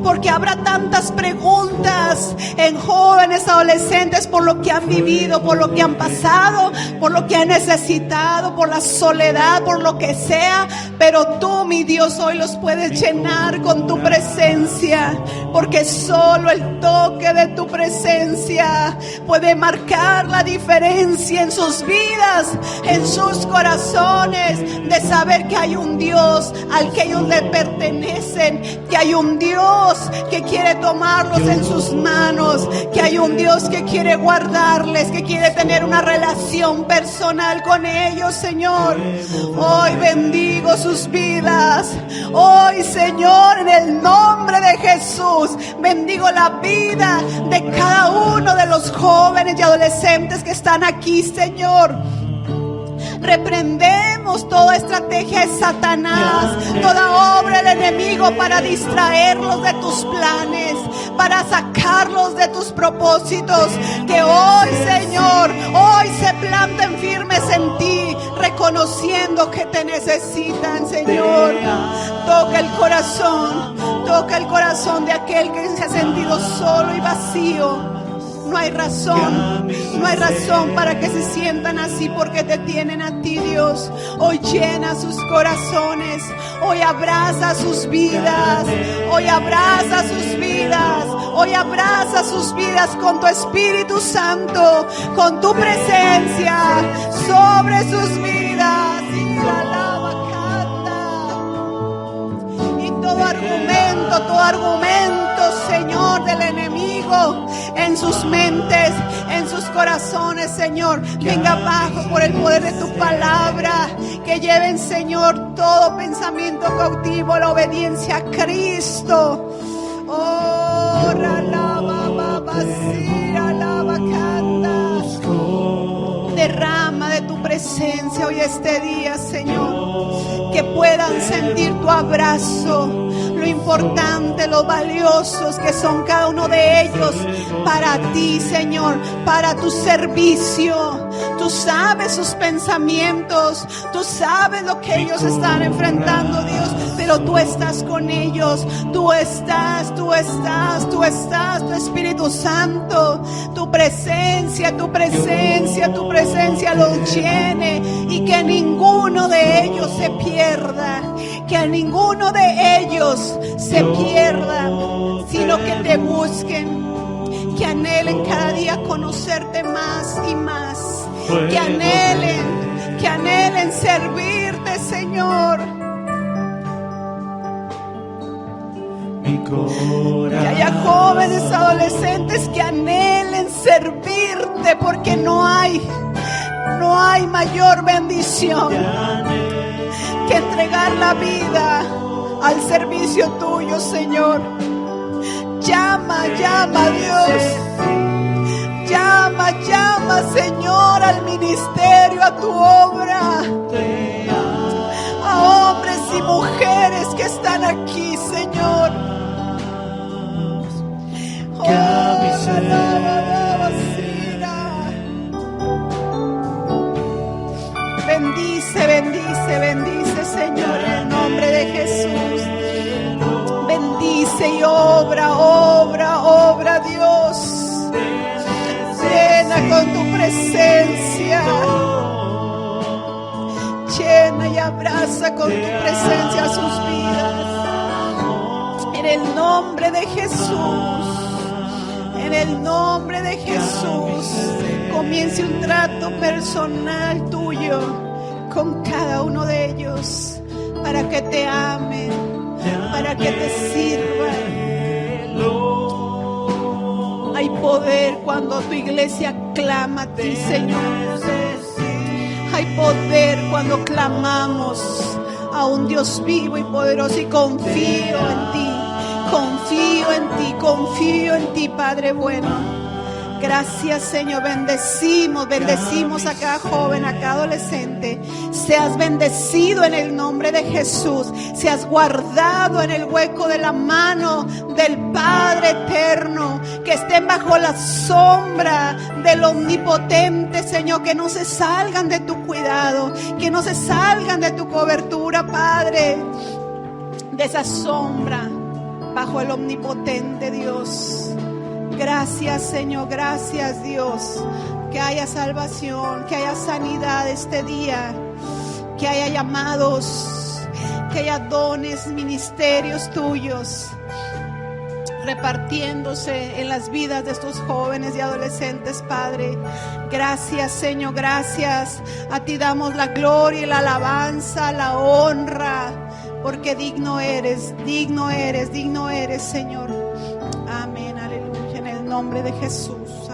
Porque habrá tantas preguntas en jóvenes, adolescentes, por lo que han vivido, por lo que han pasado, por lo que han necesitado, por la soledad, por lo que sea. Pero tú, mi Dios, hoy los puedes llenar con tu presencia. Porque solo el toque de tu presencia puede marcar la diferencia en sus vidas, en sus corazones, de saber que hay un Dios al que ellos le pertenecen, que hay un Dios que quiere tomarlos en sus manos, que hay un Dios que quiere guardarles, que quiere tener una relación personal con ellos, Señor. Hoy bendigo sus vidas. Hoy, Señor, en el nombre de Jesús, bendigo la vida de cada uno de los jóvenes y adolescentes que están aquí, Señor. Reprendemos toda estrategia de Satanás, toda obra del enemigo para distraerlos de tus planes, para sacarlos de tus propósitos. Que hoy, Señor, hoy se planten firmes en ti, reconociendo que te necesitan, Señor. Toca el corazón de aquel que se ha sentido solo y vacío. No hay razón para que se sientan así, porque te tienen a ti, Dios. Hoy llena sus corazones, hoy abraza sus vidas, hoy abraza sus vidas, hoy abraza sus vidas con tu Espíritu Santo, con tu presencia sobre sus vidas. Y alaba, canta. Y todo argumento, Señor, del enemigo en sus mentes, en sus corazones, Señor, venga abajo por el poder de tu palabra. Que lleven, Señor, todo pensamiento cautivo a la obediencia a Cristo. Oh, derrama de tu presencia hoy este día, Señor. Que puedan sentir tu abrazo, lo importante, lo valiosos que son cada uno de ellos para ti, Señor, para tu servicio. Tú sabes sus pensamientos, tú sabes lo que ellos están enfrentando, Dios, pero tú estás con ellos, tu Espíritu Santo, tu presencia los llene, y que ninguno de ellos se pierda, que ninguno de ellos se pierda, sino que te busquen, que anhelen cada día conocerte más y más, que anhelen servirte, Señor. Que haya jóvenes, adolescentes que anhelen servirte, porque no hay mayor bendición que entregar la vida al servicio tuyo, Señor. Llama, Dios. Llama, Señor, al ministerio, a tu obra, a hombres y mujeres que están aquí, Señor. Bendice, Señor, en el nombre de Jesús. Bendice y obra, Dios. Llena con tu presencia. Llena y abraza con tu presencia a sus vidas. En el nombre de Jesús. En el nombre de Jesús. Comience un trato personal tuyo con cada uno de ellos, para que te amen, para que te sirvan. Hay poder cuando tu iglesia clama a ti, Señor. Hay poder cuando clamamos a un Dios vivo y poderoso, y confío en ti, Padre bueno. Gracias, Señor. Bendecimos a cada joven, a cada adolescente. Seas bendecido en el nombre de Jesús. Seas guardado en el hueco de la mano del Padre eterno. Que estén bajo la sombra del Omnipotente, Señor. Que no se salgan de tu cuidado, que no se salgan de tu cobertura, Padre. De esa sombra, bajo el Omnipotente, Dios. Gracias, Señor, gracias, Dios. Que haya salvación, que haya sanidad este día, que haya llamados, que haya dones, ministerios tuyos repartiéndose en las vidas de estos jóvenes y adolescentes, Padre. Gracias, Señor, gracias. A ti damos la gloria y la alabanza, la honra, porque digno eres, Señor. Amén, aleluya, en el nombre de Jesús.